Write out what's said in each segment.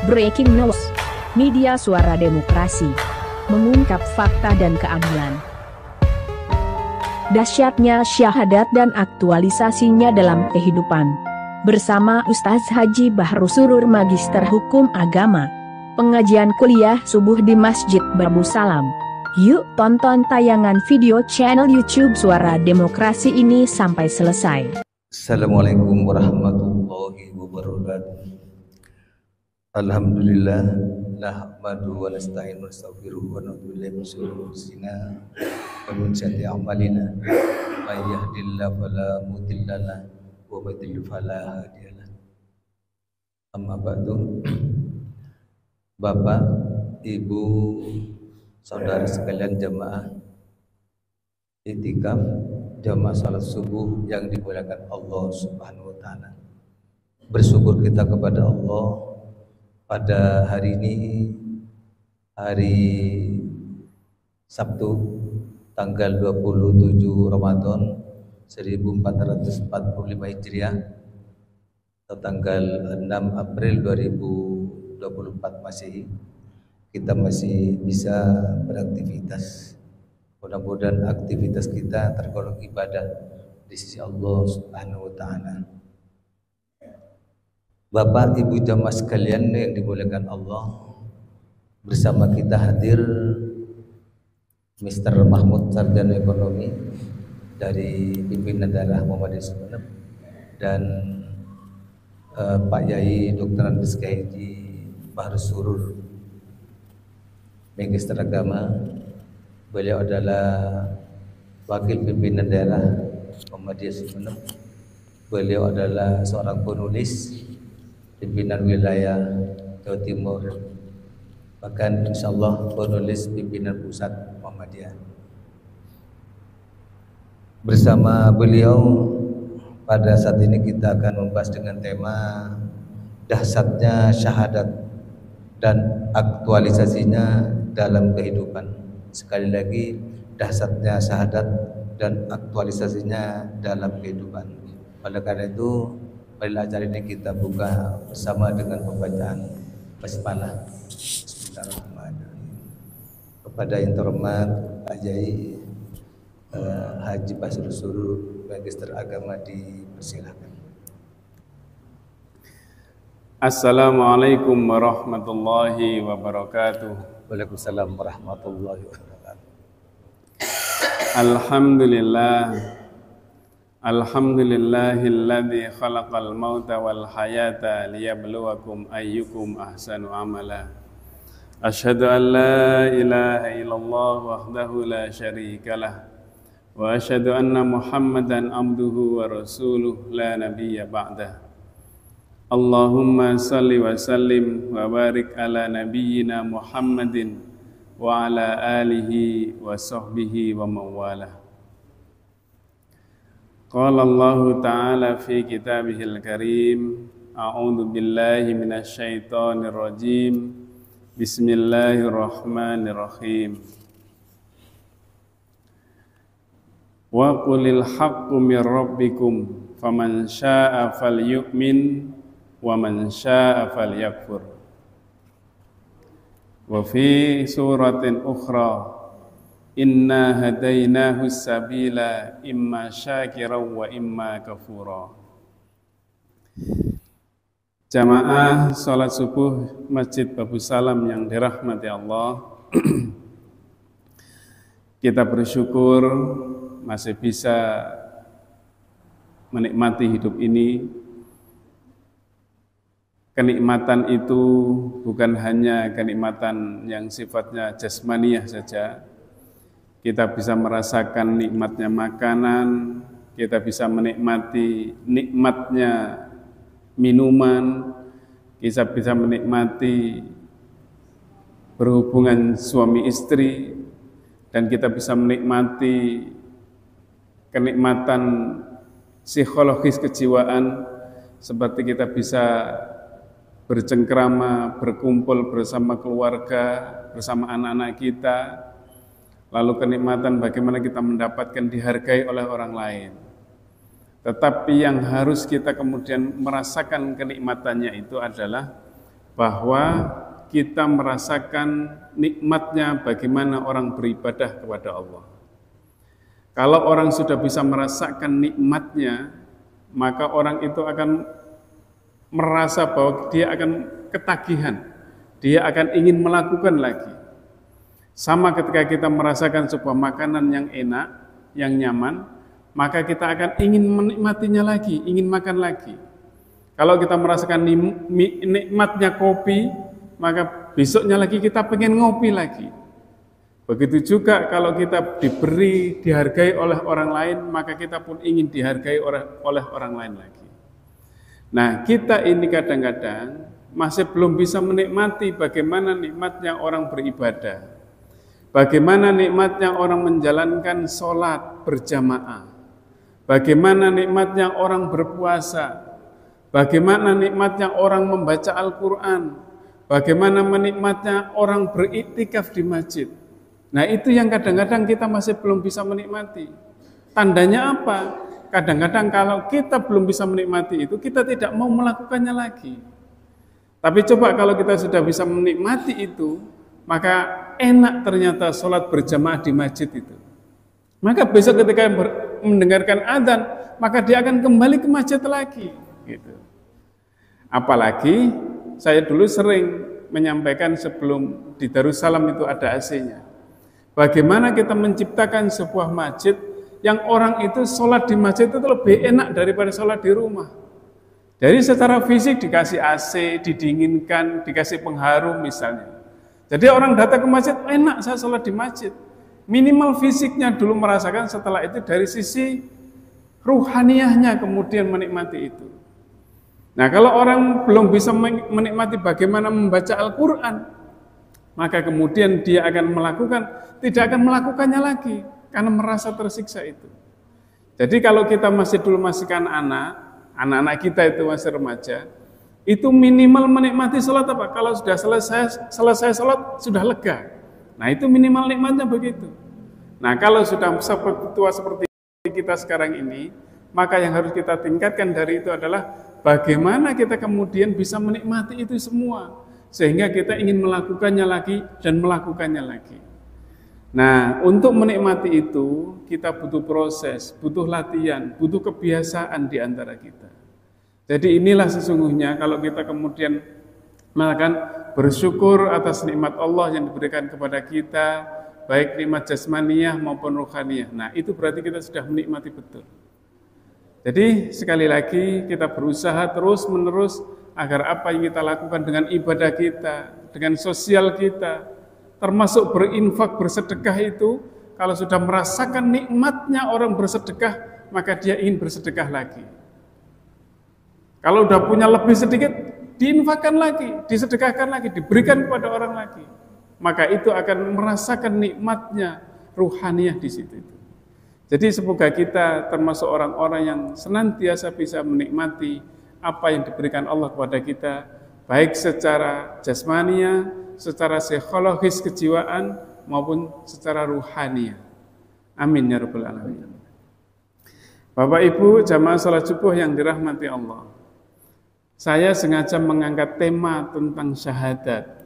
Breaking news. Media Suara Demokrasi mengungkap fakta dan keadilan. Dahsyatnya syahadat dan aktualisasinya dalam kehidupan. Bersama Ustaz Haji Bahru Surur Magister Hukum Agama. Pengajian kuliah subuh di Masjid Babu Salam. Yuk tonton tayangan video channel YouTube Suara Demokrasi ini sampai selesai. Assalamualaikum warahmatullahi wabarakatuh. Alhamdulillah nahmadu wa nasta'inu wa nastaghfiruh wa na'udzu billahi min shururi anfusina wa min sayyiati a'malina may yahdihillahu fala mudilla lahu wa may yudlil fala hadiya lahu. Amma ba'du. Bapak, Ibu, saudara sekalian jamaah iktikaf, jamaah salat subuh yang dimuliakan Allah Subhanahu wa taala. Bersyukur kita kepada Allah pada hari ini, hari Sabtu tanggal 27 Ramadan 1445 Hijriah atau tanggal 6 April 2024 Masehi. Kita masih bisa beraktivitas. Mudah-mudahan aktivitas kita tergolong ibadah di sisi Allah Subhanahu wa taala. Bapak, Ibu jamaah sekalian yang dimuliakan Allah, bersama kita hadir Mr. Mahmud Sarjana Ekonomi dari pimpinan daerah Muhammadiyah Sumeneb dan Pak Yai Dr. Andes Haji Bahru Surur Magister Agama. Beliau adalah wakil pimpinan daerah Muhammadiyah Sumeneb. Beliau adalah seorang penulis pimpinan wilayah Jawa Timur, bahkan insyaallah penulis pimpinan pusat Muhammadiyah. Bersama beliau pada saat ini kita akan membahas dengan tema dahsyatnya syahadat dan aktualisasinya dalam kehidupan. Sekali lagi, dahsyatnya syahadat dan aktualisasinya dalam kehidupan. Oleh karena itu, pada acara ini kita buka bersama dengan pembacaan basmalah. Bismillahirrahmanirrahim. Kepada yang terhormat Pak Yai Haji Bahru Surur Magister Agama dipersilakan. Assalamualaikum warahmatullahi wabarakatuh. Waalaikumsalam warahmatullahi wabarakatuh. Alhamdulillahilladzi khalaqal mauta wal hayata liyabluwakum ayyukum ahsanu amala. Asyhadu an la ilaha illallah wahdahu la syarikalah wa asyhadu anna Muhammadan abduhu wa rasuluh la nabiyya ba'dah. Allahumma salli wa sallim wa barik ala nabiyyina Muhammadin wa ala alihi wa sahbihi wa mawalah. Qala Allah Ta'ala fi kitabihil karim, a'udzu billahi minasy syaithanir rajim. Bismillahirrahmanirrahim. Wa qulil haqqu mir rabbikum faman syaa'a falyu'min wa man syaa'a falyakfur. Wa fi suratin ukhra, inna hadainahu sabila imma syakiran wa imma kafura. Jamaah salat subuh Masjid Babu Salam yang dirahmati Allah. Kita bersyukur masih bisa menikmati hidup ini. Kenikmatan itu bukan hanya kenikmatan yang sifatnya jasmaniyah saja. Kita bisa merasakan nikmatnya makanan, kita bisa menikmati nikmatnya minuman, kita bisa menikmati berhubungan suami istri, dan kita bisa menikmati kenikmatan psikologis kejiwaan, seperti kita bisa bercengkrama, berkumpul bersama keluarga, bersama anak-anak kita. Lalu kenikmatan bagaimana kita mendapatkan dihargai oleh orang lain. Tetapi yang harus kita kemudian merasakan kenikmatannya itu adalah bahwa kita merasakan nikmatnya bagaimana orang beribadah kepada Allah. Kalau orang sudah bisa merasakan nikmatnya, maka orang itu akan merasa bahwa dia akan ketagihan, dia akan ingin melakukan lagi. Sama ketika kita merasakan sebuah makanan yang enak, yang nyaman, maka kita akan ingin menikmatinya lagi, ingin makan lagi. Kalau kita merasakan nikmatnya kopi, maka besoknya lagi kita pengen ngopi lagi. Begitu juga kalau kita dihargai oleh orang lain, maka kita pun ingin dihargai oleh orang lain lagi. Nah, kita ini kadang-kadang masih belum bisa menikmati bagaimana nikmatnya orang beribadah, bagaimana nikmatnya orang menjalankan sholat berjamaah, bagaimana nikmatnya orang berpuasa, bagaimana nikmatnya orang membaca Al-Quran, bagaimana nikmatnya orang beriktikaf di masjid. Nah, itu yang kadang-kadang kita masih belum bisa menikmati. Tandanya apa? Kadang-kadang kalau kita belum bisa menikmati itu, kita tidak mau melakukannya lagi. Tapi coba kalau kita sudah bisa menikmati itu, maka enak ternyata sholat berjamaah di masjid itu. Maka besok ketika mendengarkan adzan, maka dia akan kembali ke masjid lagi. Gitu. Apalagi saya dulu sering menyampaikan sebelum di Darussalam itu ada AC-nya. Bagaimana kita menciptakan sebuah masjid yang orang itu sholat di masjid itu lebih enak daripada sholat di rumah. Jadi secara fisik dikasih AC, didinginkan, dikasih pengharum misalnya. Jadi orang datang ke masjid, enak saya sholat di masjid. Minimal fisiknya dulu merasakan, setelah itu dari sisi ruhaniyahnya kemudian menikmati itu. Nah, kalau orang belum bisa menikmati bagaimana membaca Al-Quran, maka kemudian dia akan tidak akan melakukannya lagi, karena merasa tersiksa itu. Jadi kalau kita masih kan anak-anak kita itu masih remaja, itu minimal menikmati sholat apa? Kalau sudah selesai sholat, sudah lega. Nah, itu minimal nikmatnya begitu. Nah, kalau sudah tua seperti kita sekarang ini, maka yang harus kita tingkatkan dari itu adalah bagaimana kita kemudian bisa menikmati itu semua, sehingga kita ingin melakukannya lagi dan melakukannya lagi. Nah, untuk menikmati itu kita butuh proses, butuh latihan, butuh kebiasaan di antara kita. Jadi inilah sesungguhnya kalau kita kemudian melakukan bersyukur atas nikmat Allah yang diberikan kepada kita, baik nikmat jasmaniyah maupun ruhaniyah. Nah, itu berarti kita sudah menikmati betul. Jadi sekali lagi kita berusaha terus-menerus agar apa yang kita lakukan dengan ibadah kita, dengan sosial kita, termasuk berinfak, bersedekah itu, kalau sudah merasakan nikmatnya orang bersedekah, maka dia ingin bersedekah lagi. Kalau sudah punya lebih sedikit, diinfakkan lagi, disedekahkan lagi, diberikan kepada orang lagi. Maka itu akan merasakan nikmatnya ruhaniyah di situ. Jadi semoga kita termasuk orang-orang yang senantiasa bisa menikmati apa yang diberikan Allah kepada kita, baik secara jasmania, secara psikologis kejiwaan, maupun secara ruhaniyah. Amin ya rabbal alamin. Bapak Ibu jamaah salat subuh yang dirahmati Allah, saya sengaja mengangkat tema tentang syahadat.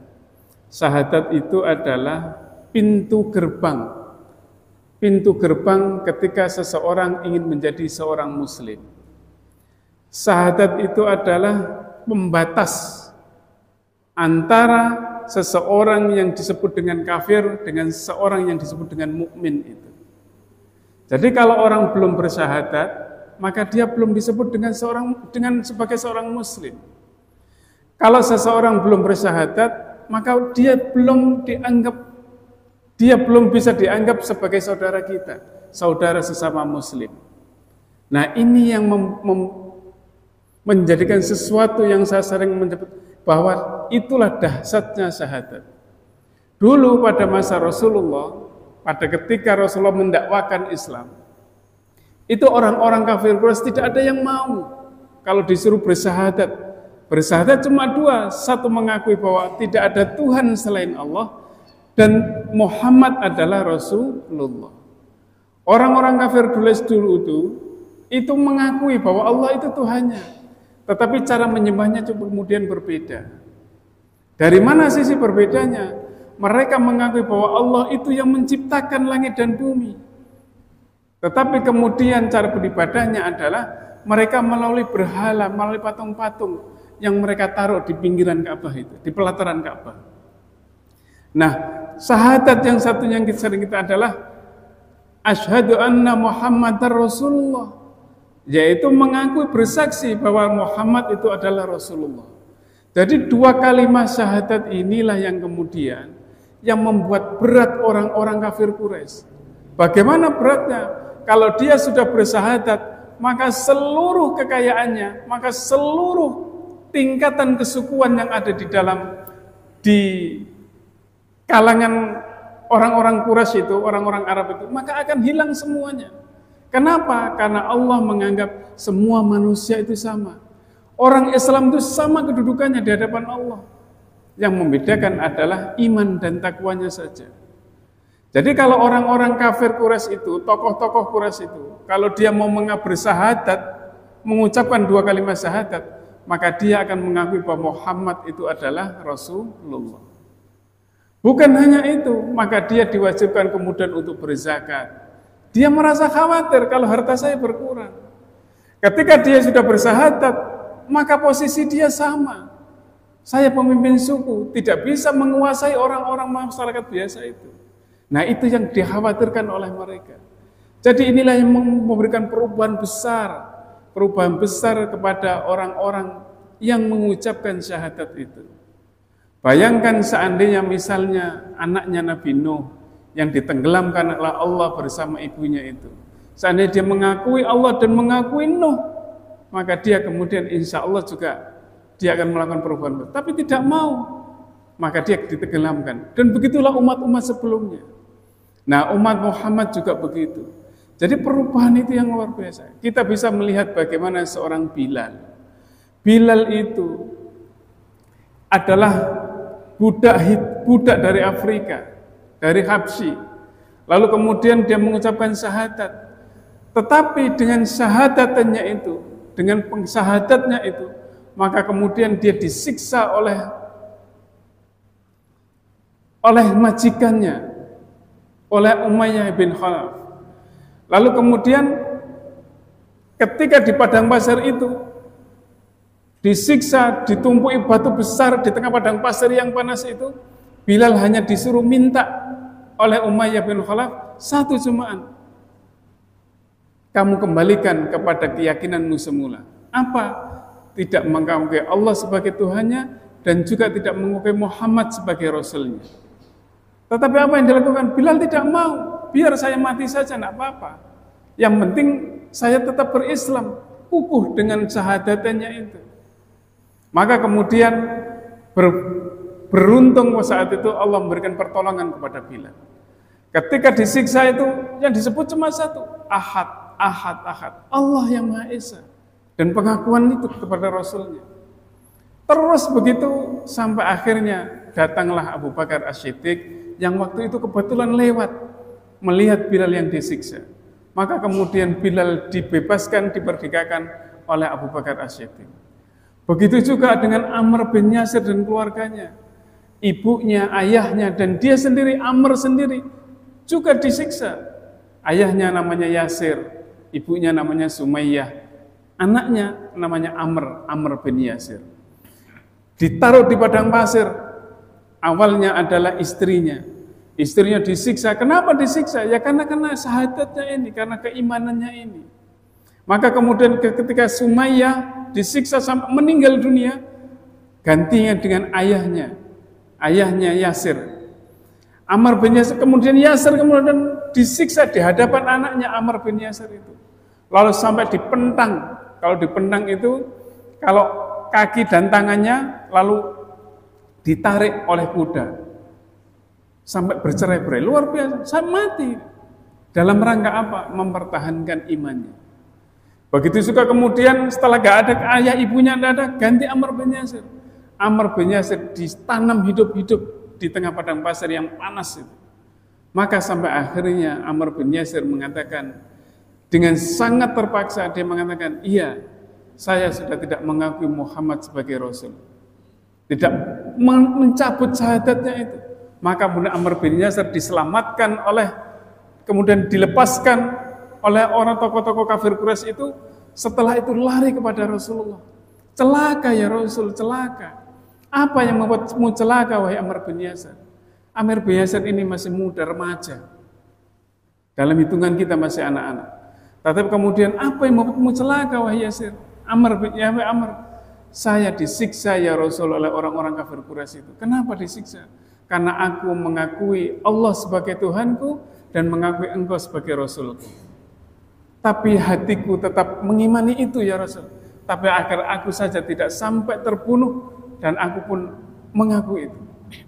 Syahadat itu adalah pintu gerbang. Pintu gerbang ketika seseorang ingin menjadi seorang muslim. Syahadat itu adalah pembatas antara seseorang yang disebut dengan kafir dengan seseorang yang disebut dengan mukmin itu. Jadi kalau orang belum bersyahadat, maka dia belum disebut sebagai seorang muslim. Kalau seseorang belum bersyahadat, maka dia belum bisa dianggap sebagai saudara kita, saudara sesama muslim. Nah, ini yang menjadikan sesuatu yang saya sering menyebut bahwa itulah dahsyatnya syahadat. Dulu pada masa Rasulullah, pada ketika Rasulullah mendakwakan Islam, itu orang-orang kafir Quraisy tidak ada yang mau kalau disuruh bersyahadat. Bersyahadat cuma dua, satu mengakui bahwa tidak ada Tuhan selain Allah, dan Muhammad adalah Rasulullah. Orang-orang kafir dulu itu mengakui bahwa Allah itu Tuhannya, tetapi cara menyembahnya kemudian berbeda. Dari mana sisi berbedanya? Mereka mengakui bahwa Allah itu yang menciptakan langit dan bumi. Tetapi kemudian cara beribadahnya adalah mereka melalui berhala, melalui patung-patung yang mereka taruh di pinggiran Ka'bah itu, di pelataran Ka'bah. Nah, syahadat yang satunya yang sering kita adalah asyhadu anna Muhammadar Rasulullah, yaitu mengakui bersaksi bahwa Muhammad itu adalah Rasulullah. Jadi dua kalimat syahadat inilah yang kemudian yang membuat berat orang-orang kafir Quraisy. Bagaimana beratnya? Kalau dia sudah bersyahadat, maka seluruh kekayaannya, maka seluruh tingkatan kesukuan yang ada di kalangan orang-orang Quraisy itu, orang-orang Arab itu, maka akan hilang semuanya. Kenapa? Karena Allah menganggap semua manusia itu sama. Orang Islam itu sama kedudukannya di hadapan Allah. Yang membedakan adalah iman dan takwanya saja. Jadi kalau orang-orang kafir Quraisy itu, tokoh-tokoh Quraisy itu, kalau dia mau bersyahadat, mengucapkan dua kalimat syahadat, maka dia akan mengakui bahwa Muhammad itu adalah Rasulullah. Bukan hanya itu, maka dia diwajibkan kemudian untuk berzakat. Dia merasa khawatir kalau harta saya berkurang. Ketika dia sudah bersyahadat, maka posisi dia sama. Saya pemimpin suku, tidak bisa menguasai orang-orang masyarakat biasa itu. Nah, itu yang dikhawatirkan oleh mereka. Jadi inilah yang memberikan perubahan besar kepada orang-orang yang mengucapkan syahadat itu. Bayangkan seandainya misalnya anaknya Nabi Nuh yang ditenggelamkan oleh Allah bersama ibunya itu. Seandainya dia mengakui Allah dan mengakui Nuh, maka dia kemudian insya Allah juga dia akan melakukan perubahan. Tapi tidak mau, maka dia ditenggelamkan. Dan begitulah umat-umat sebelumnya. Nah, umat Muhammad juga begitu. Jadi perubahan itu yang luar biasa. Kita bisa melihat bagaimana seorang Bilal. Bilal itu adalah budak dari Afrika, dari Habsyi. Lalu kemudian dia mengucapkan syahadat. Tetapi dengan syahadatnya itu, dengan pensyahadatnya itu, maka kemudian dia disiksa oleh majikannya, oleh Umayyah bin Khalaf. Lalu kemudian ketika di padang pasir itu disiksa, ditumpuki batu besar di tengah padang pasir yang panas itu, Bilal hanya disuruh minta oleh Umayyah bin Khalaf satu cumaan. Kamu kembalikan kepada keyakinanmu semula. Apa? Tidak mengakui Allah sebagai Tuhannya dan juga tidak mengakui Muhammad sebagai Rasulnya. Tetapi apa yang dilakukan? Bilal tidak mau. Biar saya mati saja, tidak apa-apa. Yang penting saya tetap berislam, kukuh dengan syahadatnya itu. Maka kemudian beruntung saat itu Allah memberikan pertolongan kepada Bilal. Ketika disiksa itu yang disebut cuma satu, Ahad, Ahad, Ahad. Allah yang Maha Esa. Dan pengakuan itu kepada Rasulnya. Terus begitu sampai akhirnya datanglah Abu Bakar As-Siddiq yang waktu itu kebetulan lewat melihat Bilal yang disiksa. Maka kemudian Bilal dibebaskan, diperdekakan oleh Abu Bakar As-Siddiq. Begitu juga dengan Amr bin Yasir dan keluarganya. Ibunya, ayahnya, dan dia sendiri, Amr sendiri juga disiksa. Ayahnya namanya Yasir, ibunya namanya Sumayyah. Anaknya namanya Amr bin Yasir. Ditaruh di padang pasir. Awalnya adalah istrinya. Istrinya disiksa. Kenapa disiksa? Ya karena syahadatnya ini, karena keimanannya ini. Maka kemudian ketika Sumayyah disiksa sampai meninggal dunia, gantinya dengan ayahnya Yasir. Amr bin Yasir, kemudian Yasir kemudian disiksa di hadapan anaknya Amr bin Yasir itu. Lalu sampai dipentang. Kalau dipentang itu, kalau kaki dan tangannya lalu ditarik oleh kuda sampai bercerai-berai, luar biasa, sampai mati. Dalam rangka apa? Mempertahankan imannya. Begitu juga kemudian setelah gak ada ayah ibunya, gak ada, ganti Amr bin Yasir. Amr bin Yasir ditanam hidup-hidup di tengah padang pasir yang panas itu. Maka sampai akhirnya Amr bin Yasir mengatakan, dengan sangat terpaksa dia mengatakan, iya, saya sudah tidak mengakui Muhammad sebagai Rasul. tidak mencabut syahadatnya itu. Maka kemudian Ammar bin Yasir diselamatkan kemudian dilepaskan oleh orang tokoh-tokoh kafir Quraisy itu. Setelah itu lari kepada Rasulullah. Celaka ya Rasul, celaka. Apa yang membuatmu celaka wahai Ammar bin Yasir? Ammar bin Yasir ini masih muda, remaja. Dalam hitungan kita masih anak-anak. Tetapi kemudian apa yang membuatmu celaka wahai Yasir? Ammar bin Yasir, saya disiksa ya Rasul oleh orang-orang kafir Quraisy itu. Kenapa disiksa? Karena aku mengakui Allah sebagai Tuhanku dan mengakui engkau sebagai Rasulku. Tapi hatiku tetap mengimani itu ya Rasul. Tapi agar aku saja tidak sampai terbunuh dan aku pun mengaku itu.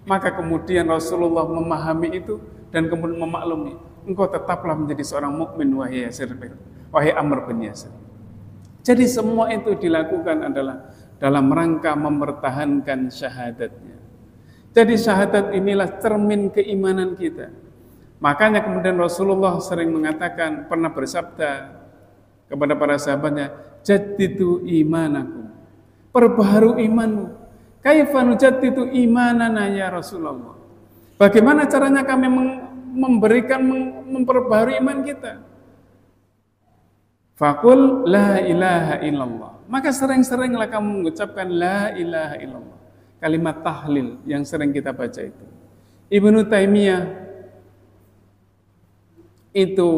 Maka kemudian Rasulullah memahami itu dan kemudian memaklumi, engkau tetaplah menjadi seorang mukmin wahai Yasir, wahai Ammar bin Yasir. Jadi semua itu dilakukan adalah dalam rangka mempertahankan syahadatnya. Jadi syahadat inilah cermin keimanan kita. Makanya kemudian Rasulullah sering mengatakan, pernah bersabda kepada para sahabatnya, jaddidu imanakum, perbaharu imanmu. Kaifa nujaddidu imanana ya Rasulullah? Bagaimana caranya kami memperbaharui iman kita? Faqul la ilaha illallah. Maka sering-seringlah kamu mengucapkan la ilaha illallah. Kalimat tahlil yang sering kita baca itu. Ibnu Taimiyah itu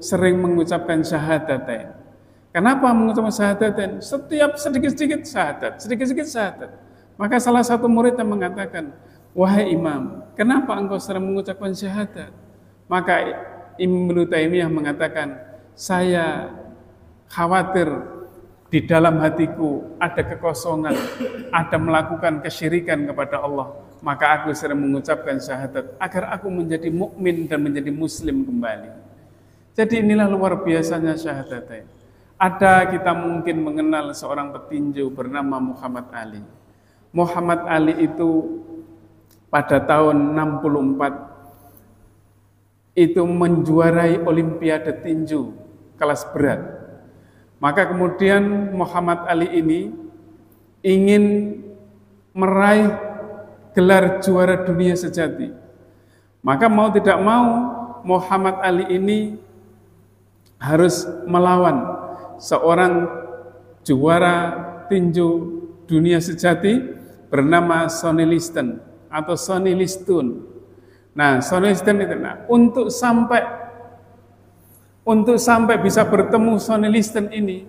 sering mengucapkan syahadatain. Kenapa mengucapkan syahadatain? Setiap sedikit-sedikit syahadat, sedikit-sedikit syahadat. Maka salah satu murid yang mengatakan, wahai imam, kenapa engkau sering mengucapkan syahadat? Maka Ibnu Taimiyah mengatakan, saya khawatir di dalam hatiku ada kekosongan, ada melakukan kesyirikan kepada Allah. Maka aku sering mengucapkan syahadat agar aku menjadi mukmin dan menjadi muslim kembali. Jadi inilah luar biasanya syahadatain. Ada kita mungkin mengenal seorang petinju bernama Muhammad Ali. Muhammad Ali itu pada tahun 64 itu menjuarai Olimpiade tinju kelas berat. Maka kemudian Muhammad Ali ini ingin meraih gelar juara dunia sejati. Maka mau tidak mau Muhammad Ali ini harus melawan seorang juara tinju dunia sejati bernama Sonny Liston atau Sonny Liston. Nah, Sonny Liston itu untuk sampai bisa bertemu Sonny Liston ini,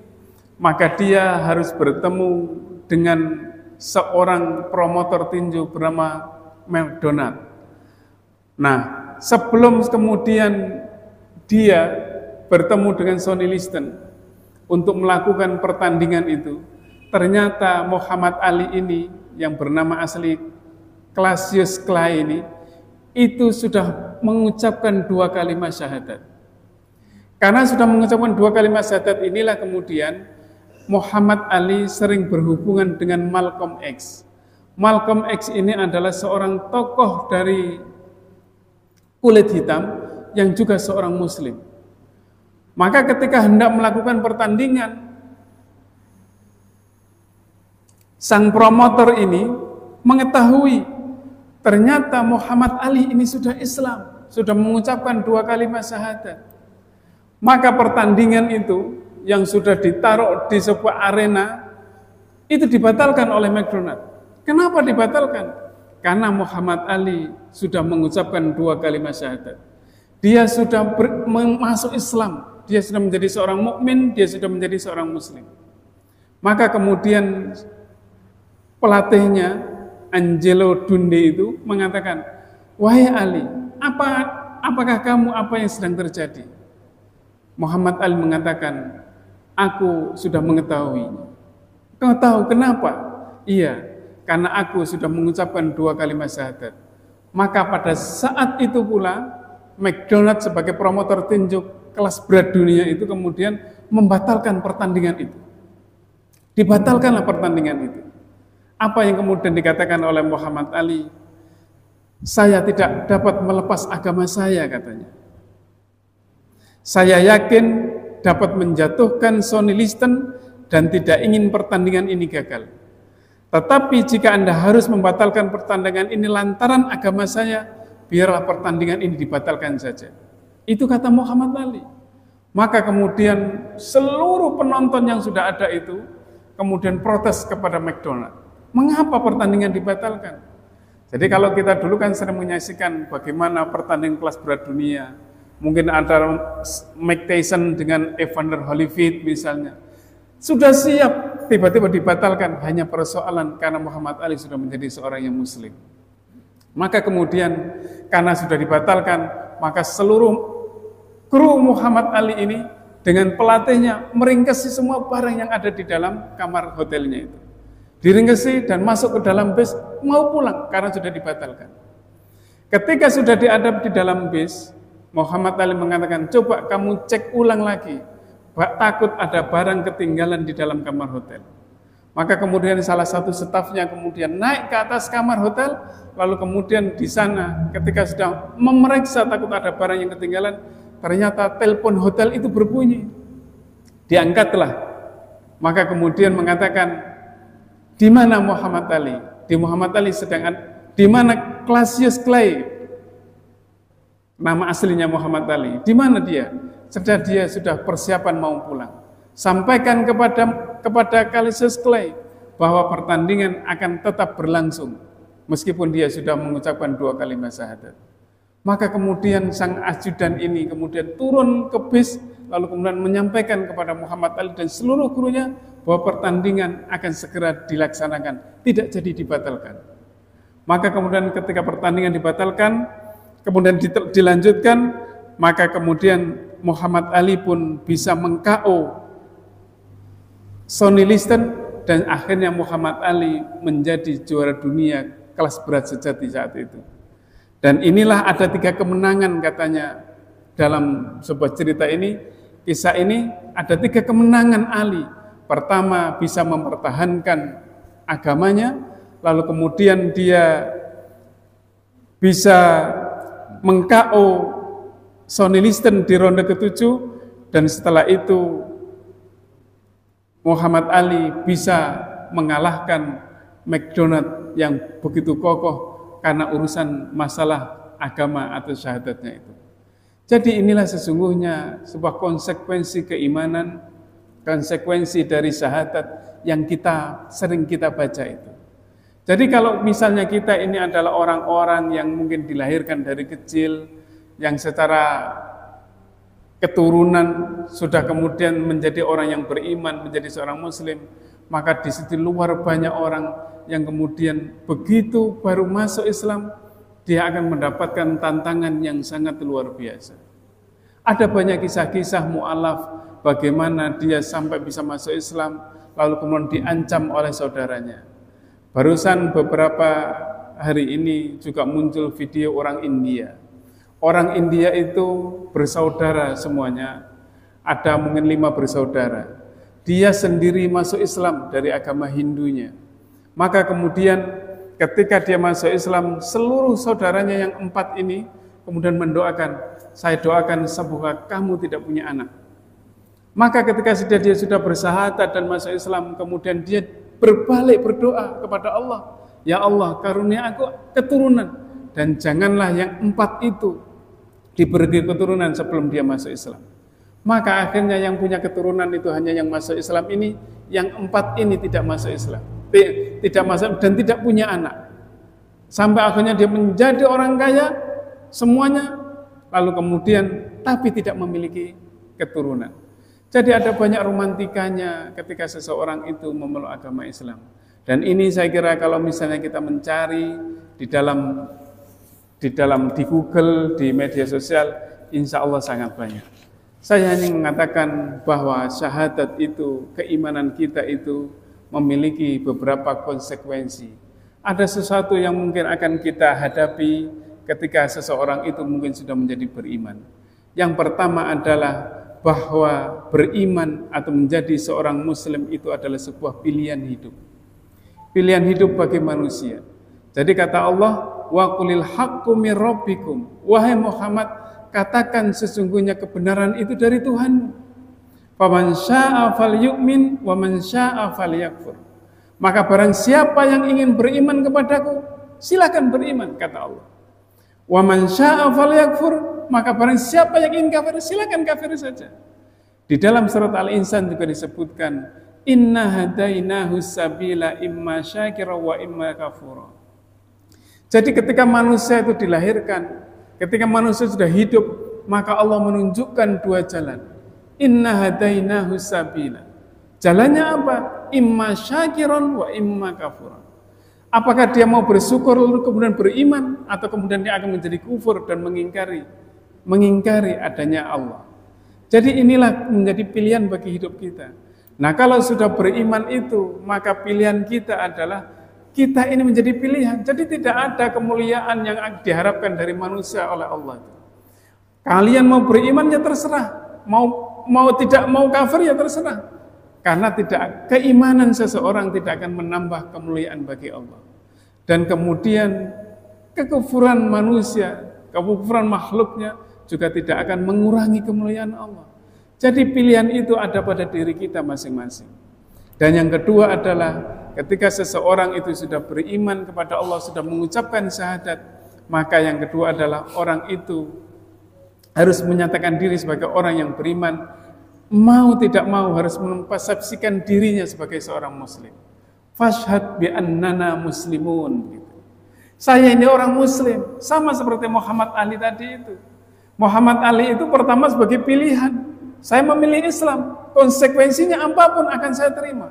maka dia harus bertemu dengan seorang promotor tinju bernama McDonald. Nah, sebelum kemudian dia bertemu dengan Sonny Liston untuk melakukan pertandingan itu, ternyata Muhammad Ali ini yang bernama asli Cassius Clay ini itu sudah mengucapkan 2 kalimat syahadat. Karena sudah mengucapkan 2 kalimat syahadat inilah kemudian Muhammad Ali sering berhubungan dengan Malcolm X. Malcolm X ini adalah seorang tokoh dari kulit hitam yang juga seorang muslim. Maka ketika hendak melakukan pertandingan, sang promotor ini mengetahui ternyata Muhammad Ali ini sudah Islam, sudah mengucapkan 2 kalimat syahadat. Maka pertandingan itu yang sudah ditaruh di sebuah arena itu dibatalkan oleh McDonald. Kenapa dibatalkan? Karena Muhammad Ali sudah mengucapkan 2 kalimat syahadat. Dia sudah masuk Islam, dia sudah menjadi seorang mukmin, dia sudah menjadi seorang muslim. Maka kemudian pelatihnya Angelo Dunde itu mengatakan, wahai Ali, apakah kamu apa yang sedang terjadi? Muhammad Ali mengatakan, aku sudah mengetahuinya. Kau tahu kenapa? Iya, karena aku sudah mengucapkan 2 kalimat syahadat. Maka pada saat itu pula McDonald sebagai promotor tinju kelas berat dunia itu kemudian membatalkan pertandingan itu. Dibatalkanlah pertandingan itu. Apa yang kemudian dikatakan oleh Muhammad Ali? Saya tidak dapat melepas agama saya, katanya. Saya yakin dapat menjatuhkan Sonny Liston dan tidak ingin pertandingan ini gagal. Tetapi jika Anda harus membatalkan pertandingan ini lantaran agama saya, biarlah pertandingan ini dibatalkan saja. Itu kata Muhammad Ali. Maka kemudian seluruh penonton yang sudah ada itu kemudian protes kepada McDonald. Mengapa pertandingan dibatalkan? Jadi kalau kita dulu kan sering menyaksikan bagaimana pertandingan kelas berat dunia, mungkin antara Mike Tyson dengan Evander Holyfield misalnya, sudah siap, tiba-tiba dibatalkan hanya persoalan karena Muhammad Ali sudah menjadi seorang yang muslim. Maka kemudian karena sudah dibatalkan, maka seluruh kru Muhammad Ali ini dengan pelatihnya meringkesi semua barang yang ada di dalam kamar hotelnya itu. Diringkesi dan masuk ke dalam bis, mau pulang karena sudah dibatalkan. Ketika sudah diadap di dalam bis, Muhammad Ali mengatakan, coba kamu cek ulang lagi, takut ada barang ketinggalan di dalam kamar hotel. Maka kemudian salah satu stafnya kemudian naik ke atas kamar hotel, lalu kemudian di sana ketika sudah memeriksa takut ada barang yang ketinggalan, ternyata telepon hotel itu berbunyi. Diangkatlah. Maka kemudian mengatakan, di mana Muhammad Ali? Di Muhammad Ali sedang di mana Cassius Clay? Nama aslinya Muhammad Ali. Di mana dia? Sedang dia sudah persiapan mau pulang. Sampaikan kepada Cassius Clay bahwa pertandingan akan tetap berlangsung meskipun dia sudah mengucapkan 2 kalimat syahadat. Maka kemudian sang ajudan ini kemudian turun ke bis, lalu kemudian menyampaikan kepada Muhammad Ali dan seluruh gurunya bahwa pertandingan akan segera dilaksanakan, tidak jadi dibatalkan. Maka kemudian ketika pertandingan dibatalkan, kemudian dilanjutkan, maka kemudian Muhammad Ali pun bisa meng-KO Sonny Liston dan akhirnya Muhammad Ali menjadi juara dunia kelas berat sejati saat itu. Dan inilah ada 3 kemenangan katanya dalam sebuah cerita ini, kisah ini ada 3 kemenangan Ali. Pertama bisa mempertahankan agamanya, lalu kemudian dia bisa meng-KO Sonny Liston di ronde ke-7, dan setelah itu Muhammad Ali bisa mengalahkan McDonald yang begitu kokoh karena urusan masalah agama atau syahadatnya itu. Jadi inilah sesungguhnya sebuah konsekuensi keimanan, konsekuensi dari syahadat yang sering kita baca itu. Jadi kalau misalnya kita ini adalah orang-orang yang mungkin dilahirkan dari kecil, yang secara keturunan sudah kemudian menjadi orang yang beriman, menjadi seorang muslim, maka di situ luar banyak orang yang kemudian begitu baru masuk Islam, dia akan mendapatkan tantangan yang sangat luar biasa. Ada banyak kisah-kisah mu'alaf, bagaimana dia sampai bisa masuk Islam, lalu kemudian diancam oleh saudaranya. Barusan beberapa hari ini juga muncul video orang India. Orang India itu bersaudara semuanya, ada mungkin 5 bersaudara. Dia sendiri masuk Islam dari agama Hindunya. Maka kemudian ketika dia masuk Islam, seluruh saudaranya yang 4 ini kemudian mendoakan, saya doakan semoga kamu tidak punya anak. Maka ketika dia sudah bersahadat dan masuk Islam, kemudian dia berbalik berdoa kepada Allah, ya Allah karunia aku keturunan, dan janganlah yang 4 itu diberi keturunan sebelum dia masuk Islam. Maka akhirnya yang punya keturunan itu hanya yang masuk Islam ini, yang 4 ini tidak masuk Islam, tidak masuk dan tidak punya anak. Sampai akhirnya dia menjadi orang kaya semuanya, lalu kemudian tapi tidak memiliki keturunan. Jadi ada banyak romantikanya ketika seseorang itu memeluk agama Islam. Dan ini saya kira kalau misalnya kita mencari di Google, di media sosial, insya Allah sangat banyak. Saya hanya mengatakan bahwa syahadat itu, keimanan kita itu memiliki beberapa konsekuensi. Ada sesuatu yang mungkin akan kita hadapi ketika seseorang itu mungkin sudah menjadi beriman. Yang pertama adalah bahwa beriman atau menjadi seorang muslim itu adalah sebuah pilihan hidup. Pilihan hidup bagi manusia. Jadi kata Allah, wa qulil haqqu mir rabbikum. Wahai Muhammad, katakan sesungguhnya kebenaran itu dari Tuhan. Faman syaa'a falyu'min wa man syaa'a falyakfur. Maka barang siapa yang ingin beriman kepadaku, silakan beriman, kata Allah. Wa man syaa'a falyakfur, maka barang siapa yang ingin kafir, silakan kafir saja. Di dalam surat Al-Insan juga disebutkan, inna hadainahu sabila imma syakira wa imma kafura. Jadi ketika manusia itu dilahirkan, ketika manusia sudah hidup, maka Allah menunjukkan dua jalan. Inna hadainahu sabila. Jalannya apa? Imma syakiran wa imma kafura. Apakah dia mau bersyukur lalu kemudian beriman, atau kemudian dia akan menjadi kufur dan mengingkari adanya Allah. Jadi inilah menjadi pilihan bagi hidup kita. Nah, kalau sudah beriman itu, maka pilihan kita adalah kita ini menjadi pilihan. Jadi tidak ada kemuliaan yang diharapkan dari manusia oleh Allah. Kalian mau beriman ya terserah, mau tidak mau kafir ya terserah. Karena keimanan seseorang tidak akan menambah kemuliaan bagi Allah. Dan kemudian kekufuran manusia, kekufuran makhluknya juga tidak akan mengurangi kemuliaan Allah. Jadi pilihan itu ada pada diri kita masing-masing. Dan yang kedua adalah ketika seseorang itu sudah beriman kepada Allah, sudah mengucapkan syahadat, maka yang kedua adalah orang itu harus menyatakan diri sebagai orang yang beriman, mau tidak mau harus mempersepsikan dirinya sebagai seorang muslim. Fashhad bi annana muslimun. Saya ini orang muslim, sama seperti Muhammad Ali tadi itu. Muhammad Ali itu pertama sebagai pilihan. Saya memilih Islam, konsekuensinya apapun akan saya terima.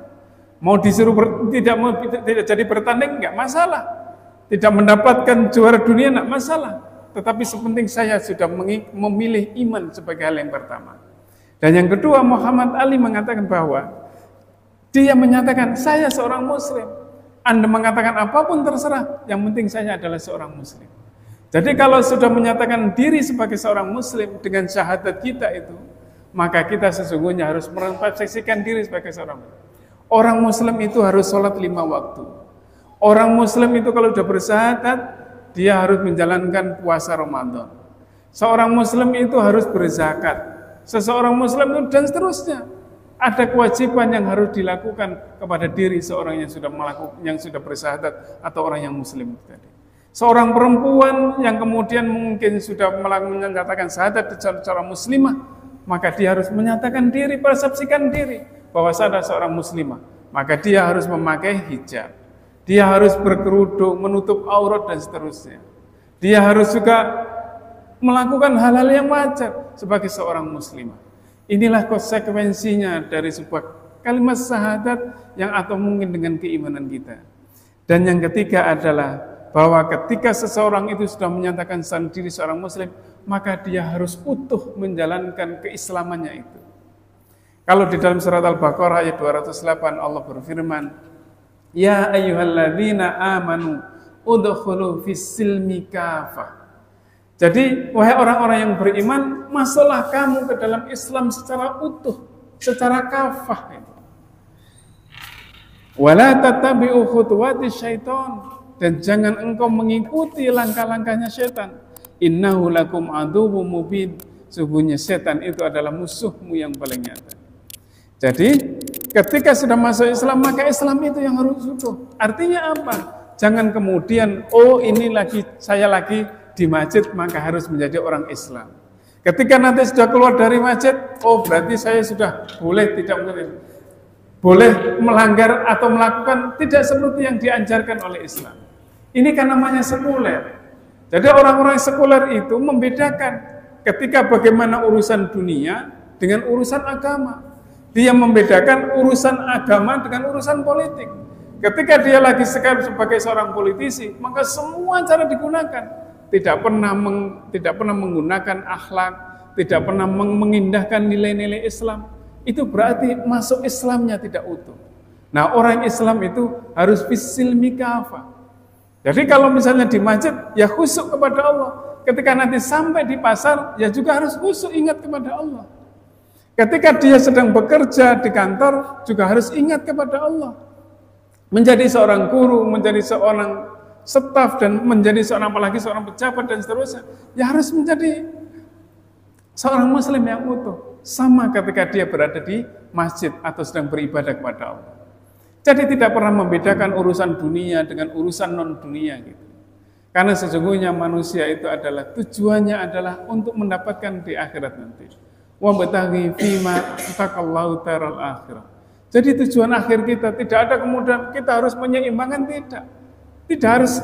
Mau disuruh tidak jadi bertanding enggak masalah. Tidak mendapatkan juara dunia enggak masalah. Tetapi sepenting saya sudah memilih iman sebagai hal yang pertama. Dan yang kedua, Muhammad Ali mengatakan bahwa dia menyatakan, saya seorang muslim. Anda mengatakan apapun terserah, yang penting saya adalah seorang muslim. Jadi kalau sudah menyatakan diri sebagai seorang muslim dengan syahadat kita itu, maka kita sesungguhnya harus merefleksikan diri sebagai seorang muslim. Orang muslim itu harus sholat 5 waktu. Orang muslim itu kalau sudah bersyahadat, dia harus menjalankan puasa Ramadan. Seorang muslim itu harus berzakat. Seseorang muslim itu dan seterusnya. Ada kewajiban yang harus dilakukan kepada diri seorang yang sudah bersyahadat atau orang yang muslim tadi. Seorang perempuan yang kemudian mungkin sudah menyatakan syahadat secara muslimah, maka dia harus menyatakan diri, persepsikan diri bahwa saya adalah seorang muslimah. Maka dia harus memakai hijab. Dia harus berkerudung, menutup aurat dan seterusnya. Dia harus juga melakukan hal-hal yang wajar sebagai seorang muslimah. Inilah konsekuensinya dari sebuah kalimat syahadat yang atau mungkin dengan keimanan kita. Dan yang ketiga adalah bahwa ketika seseorang itu sudah menyatakan diri seorang muslim, maka dia harus utuh menjalankan keislamannya itu. Kalau di dalam surat Al-Baqarah ayat 208 Allah berfirman, ya ayyuhalladzina amanu udkhulu fis-silmi kafah. Jadi, wahai orang-orang yang beriman, masuklah kamu ke dalam Islam secara utuh, secara kafah. Wala tattabi'u khutuwatis syaitan, dan jangan engkau mengikuti langkah-langkahnya syaitan. Innahu lakum aduwwum mubin, sesungguhnya syaitan itu adalah musuhmu yang paling nyata. Jadi, ketika sudah masuk Islam, maka Islam itu yang harus utuh. Artinya apa? Jangan kemudian, saya lagi di masjid, maka harus menjadi orang Islam. Ketika nanti sudah keluar dari masjid, berarti saya sudah boleh melanggar atau melakukan tidak seperti yang diajarkan oleh Islam. Ini kan namanya sekuler. Jadi orang-orang sekuler itu membedakan ketika bagaimana urusan dunia dengan urusan agama. Dia membedakan urusan agama dengan urusan politik. Ketika dia lagi sebagai seorang politisi, maka semua cara digunakan. Tidak pernah menggunakan akhlak, tidak pernah mengindahkan nilai-nilai Islam. Itu berarti masuk Islamnya tidak utuh. Nah, orang Islam itu harus fisilmi kafah. Jadi kalau misalnya di masjid, ya khusyuk kepada Allah. Ketika nanti sampai di pasar, ya juga harus khusyuk ingat kepada Allah. Ketika dia sedang bekerja di kantor, juga harus ingat kepada Allah. Menjadi seorang guru, menjadi seorang staf, dan menjadi apalagi seorang pejabat dan seterusnya, ya harus menjadi seorang muslim yang utuh. Sama ketika dia berada di masjid atau sedang beribadah kepada Allah. Jadi tidak pernah membedakan urusan dunia dengan urusan non-dunia gitu. Karena sesungguhnya manusia itu adalah tujuannya adalah untuk mendapatkan di akhirat nanti. Wa bataghi fima taqallahu taral akhirah. Jadi tujuan akhir kita tidak ada kemudian kita harus menyeimbangkan, tidak.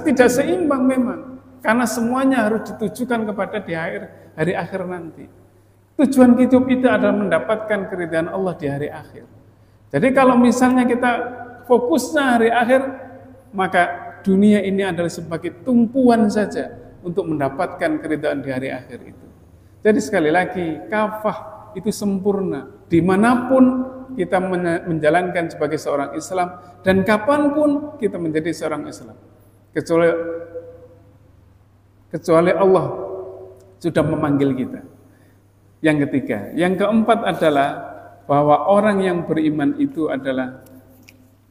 Tidak seimbang memang. Karena semuanya harus ditujukan kepada di hari akhir nanti. Tujuan hidup itu adalah mendapatkan keridhaan Allah di hari akhir. Jadi kalau misalnya kita fokusnya hari akhir, maka dunia ini adalah sebagai tumpuan saja untuk mendapatkan keridhaan di hari akhir itu. Jadi sekali lagi, kafah itu sempurna dimanapun kita menjalankan sebagai seorang Islam dan kapanpun kita menjadi seorang Islam. Kecuali Allah sudah memanggil kita. Yang ketiga, yang keempat adalah bahwa orang yang beriman itu adalah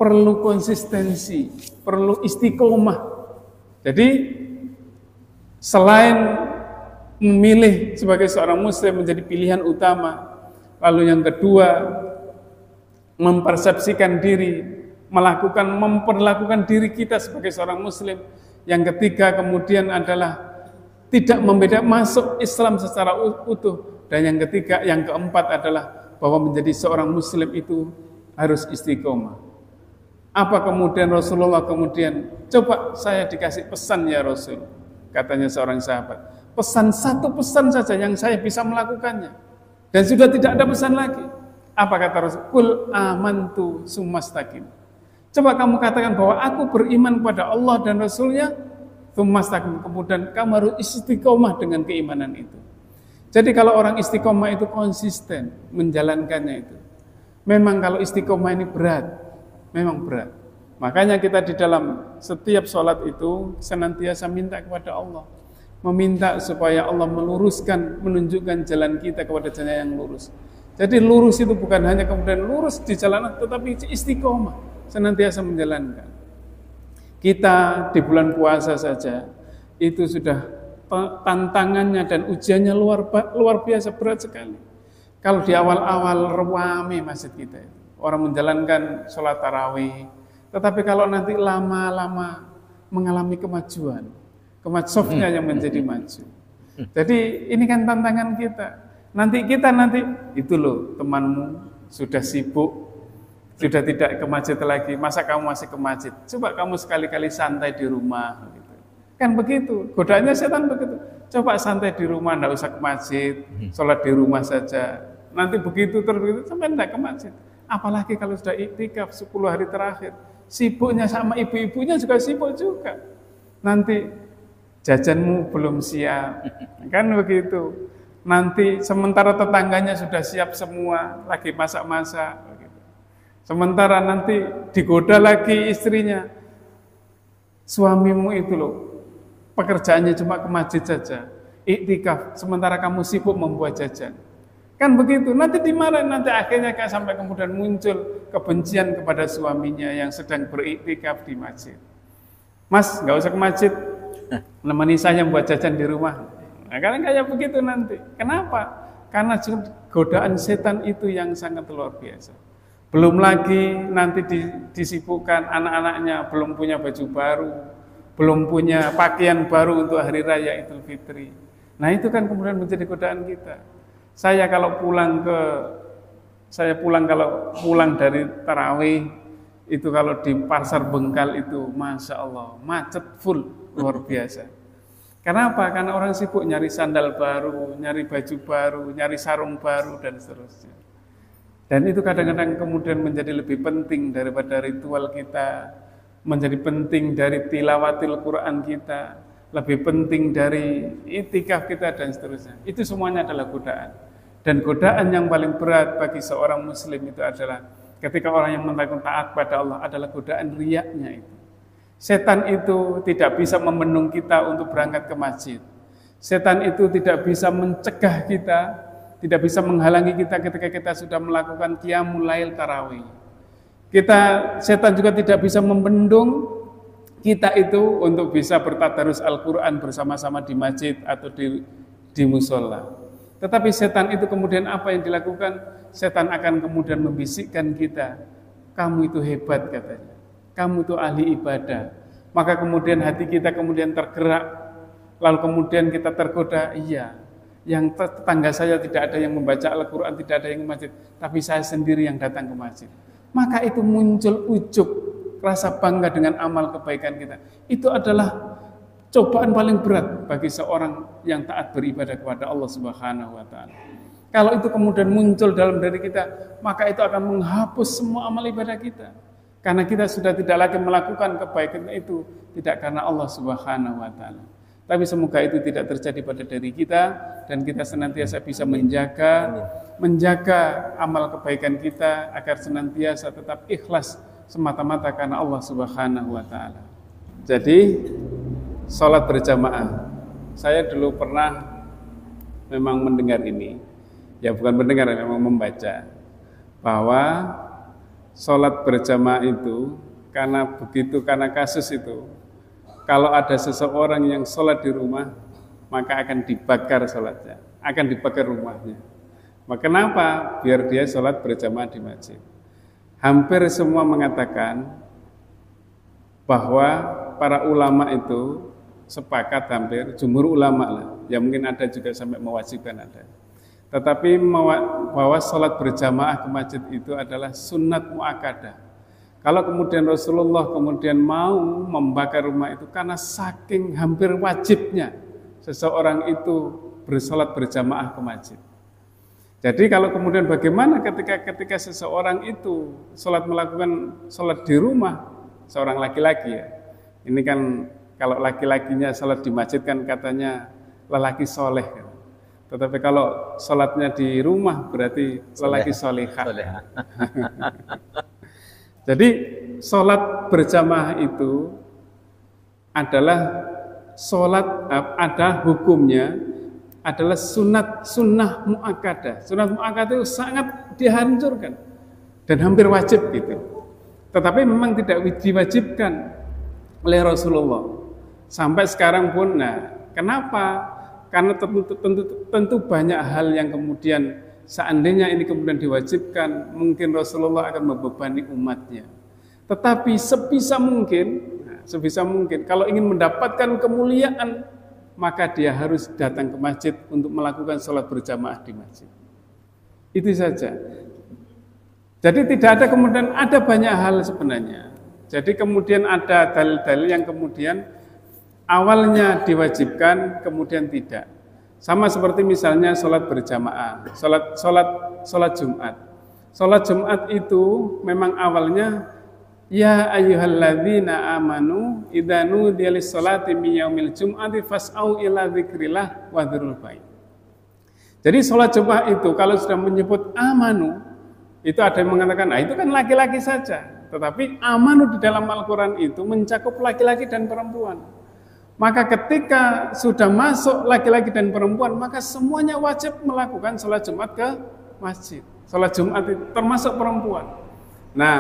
perlu konsistensi, perlu istiqomah. Jadi selain memilih sebagai seorang muslim menjadi pilihan utama, lalu yang kedua mempersepsikan diri, memperlakukan diri kita sebagai seorang muslim. Yang ketiga kemudian adalah tidak masuk Islam secara utuh. Dan yang ketiga, yang keempat adalah bahwa menjadi seorang muslim itu harus istiqomah. Apa kemudian Rasulullah coba saya dikasih pesan ya Rasul, katanya seorang sahabat. Satu pesan saja yang saya bisa melakukannya. Dan sudah tidak ada pesan lagi. Apa kata Rasul? Qul amantu tsumastaqim. Coba kamu katakan bahwa aku beriman pada Allah dan Rasulnya, tsumastaqim. Kemudian kamu harus istiqomah dengan keimanan itu. Jadi kalau orang istiqomah itu konsisten menjalankannya itu. Memang kalau istiqomah ini berat, memang berat. Makanya kita di dalam setiap sholat itu senantiasa minta kepada Allah. Meminta supaya Allah meluruskan, menunjukkan jalan kita kepada jalan yang lurus. Jadi lurus itu bukan hanya kemudian lurus di jalan, tetapi istiqomah, senantiasa menjalankan. Kita di bulan puasa saja, itu sudah tantangannya dan ujiannya luar biasa berat sekali. Kalau di awal-awal rame masjid kita, orang menjalankan sholat tarawih, tetapi kalau nanti lama-lama mengalami kemajuan, softnya yang menjadi maju. Jadi ini kan tantangan kita. Nanti itu loh temanmu sudah sibuk, sudah tidak ke masjid lagi, masa kamu masih ke masjid? Coba kamu sekali-kali santai di rumah. Kan begitu, godaannya setan begitu. Coba santai di rumah, enggak usah ke masjid, sholat di rumah saja. Nanti begitu terus sampai enggak ke masjid. Apalagi kalau sudah iktikaf 10 hari terakhir, sibuknya sama ibu-ibunya juga sibuk juga. Nanti jajanmu belum siap, kan begitu. Nanti sementara tetangganya sudah siap semua, lagi masak-masak. Sementara nanti digoda lagi istrinya, suamimu itu loh, pekerjaannya cuma ke masjid saja, iktikaf, sementara kamu sibuk membuat jajan. Kan begitu, nanti dimarahin, nanti akhirnya sampai kemudian muncul kebencian kepada suaminya yang sedang beriktikaf di masjid. Mas, nggak usah ke masjid, nemani saya buat jajan di rumah. Nah, karena kayak begitu nanti. Kenapa? Karena godaan setan itu yang sangat luar biasa. Belum lagi nanti disibukkan anak-anaknya, belum punya baju baru, belum punya pakaian baru untuk hari raya Idul Fitri. Nah itu kan kemudian menjadi godaan kita. Saya pulang dari tarawih itu kalau di pasar Bengkal itu, masya Allah, macet full, luar biasa. Kenapa? Karena orang sibuk nyari sandal baru, nyari baju baru, nyari sarung baru dan seterusnya. Dan itu kadang-kadang kemudian menjadi lebih penting daripada ritual kita, menjadi penting dari tilawatil Quran kita, lebih penting dari itikaf kita dan seterusnya. Itu semuanya adalah godaan. Dan godaan yang paling berat bagi seorang muslim itu adalah ketika orang yang melakukan taat pada Allah adalah godaan riyaknya itu. Setan itu tidak bisa membendung kita untuk berangkat ke masjid. Setan itu tidak bisa mencegah kita, tidak bisa menghalangi kita ketika kita sudah melakukan qiyamul lail tarawih. Setan juga tidak bisa membendung kita itu untuk bisa bertadarus Al-Quran bersama-sama di masjid atau di musola. Tetapi setan itu kemudian apa yang dilakukan? Setan akan kemudian membisikkan kita, kamu itu hebat katanya. kamu tuh ahli ibadah. Maka kemudian hati kita kemudian tergerak, lalu kemudian kita tergoda, iya, yang tetangga saya tidak ada yang membaca Al-Quran, tidak ada yang ke masjid, tapi saya sendiri yang datang ke masjid. Maka itu muncul ujub, rasa bangga dengan amal kebaikan kita. Itu adalah cobaan paling berat bagi seorang yang taat beribadah kepada Allah Subhanahu wa Ta'ala. Kalau itu kemudian muncul dalam diri kita, maka itu akan menghapus semua amal ibadah kita. Karena kita sudah tidak lagi melakukan kebaikan itu tidak karena Allah Subhanahu wa Ta'ala. Tapi semoga itu tidak terjadi pada diri kita dan kita senantiasa bisa menjaga amal kebaikan kita agar senantiasa tetap ikhlas semata-mata karena Allah Subhanahu wa Ta'ala. Jadi sholat berjamaah, saya dulu pernah memang mendengar ini. Ya bukan mendengar, memang membaca bahwa sholat berjamaah itu karena kasus itu, kalau ada seseorang yang sholat di rumah maka akan dibakar sholatnya, akan dibakar rumahnya. Maka kenapa? Biar dia sholat berjamaah di masjid. Hampir semua mengatakan bahwa para ulama itu sepakat, hampir jumhur ulama lah, ya mungkin ada juga sampai mewajibkan ada. Tetapi bahwa sholat berjamaah ke masjid itu adalah sunnat muakkadah. Kalau kemudian Rasulullah kemudian mau membakar rumah itu karena saking hampir wajibnya seseorang itu bersolat berjamaah ke masjid. Jadi kalau kemudian bagaimana ketika seseorang itu melakukan sholat di rumah, seorang laki-laki ya. Ini kan kalau laki-lakinya sholat di masjid kan katanya lelaki soleh kan. Tetapi kalau sholatnya di rumah berarti lelaki solehah. Jadi sholat berjamaah itu adalah sholat, ada hukumnya adalah sunnah muakkadah. Sunnah muakkadah itu sangat dihancurkan dan hampir wajib gitu. Tetapi memang tidak diwajibkan oleh Rasulullah sampai sekarang pun. Nah, kenapa? Karena tentu banyak hal yang kemudian seandainya ini kemudian diwajibkan, mungkin Rasulullah akan membebani umatnya. Tetapi sebisa mungkin kalau ingin mendapatkan kemuliaan, maka dia harus datang ke masjid untuk melakukan sholat berjamaah di masjid. Itu saja. Jadi tidak ada kemudian, ada banyak hal sebenarnya. Jadi kemudian ada dalil-dalil yang kemudian awalnya diwajibkan, kemudian tidak. Sama seperti misalnya sholat berjamaah, sholat Jumat. Sholat Jumat itu memang awalnya ya ayyuhalladzina amanu idza nudiya lis-sholati min yaumil jum'ati fas'au ila dzikrillah wa dzirul bait. Jadi sholat Jumat itu kalau sudah menyebut amanu, itu ada yang mengatakan, nah itu kan laki-laki saja. Tetapi amanu di dalam Al-Quran itu mencakup laki-laki dan perempuan. Maka ketika sudah masuk laki-laki dan perempuan, maka semuanya wajib melakukan sholat Jumat ke masjid. Sholat Jumat itu termasuk perempuan. Nah,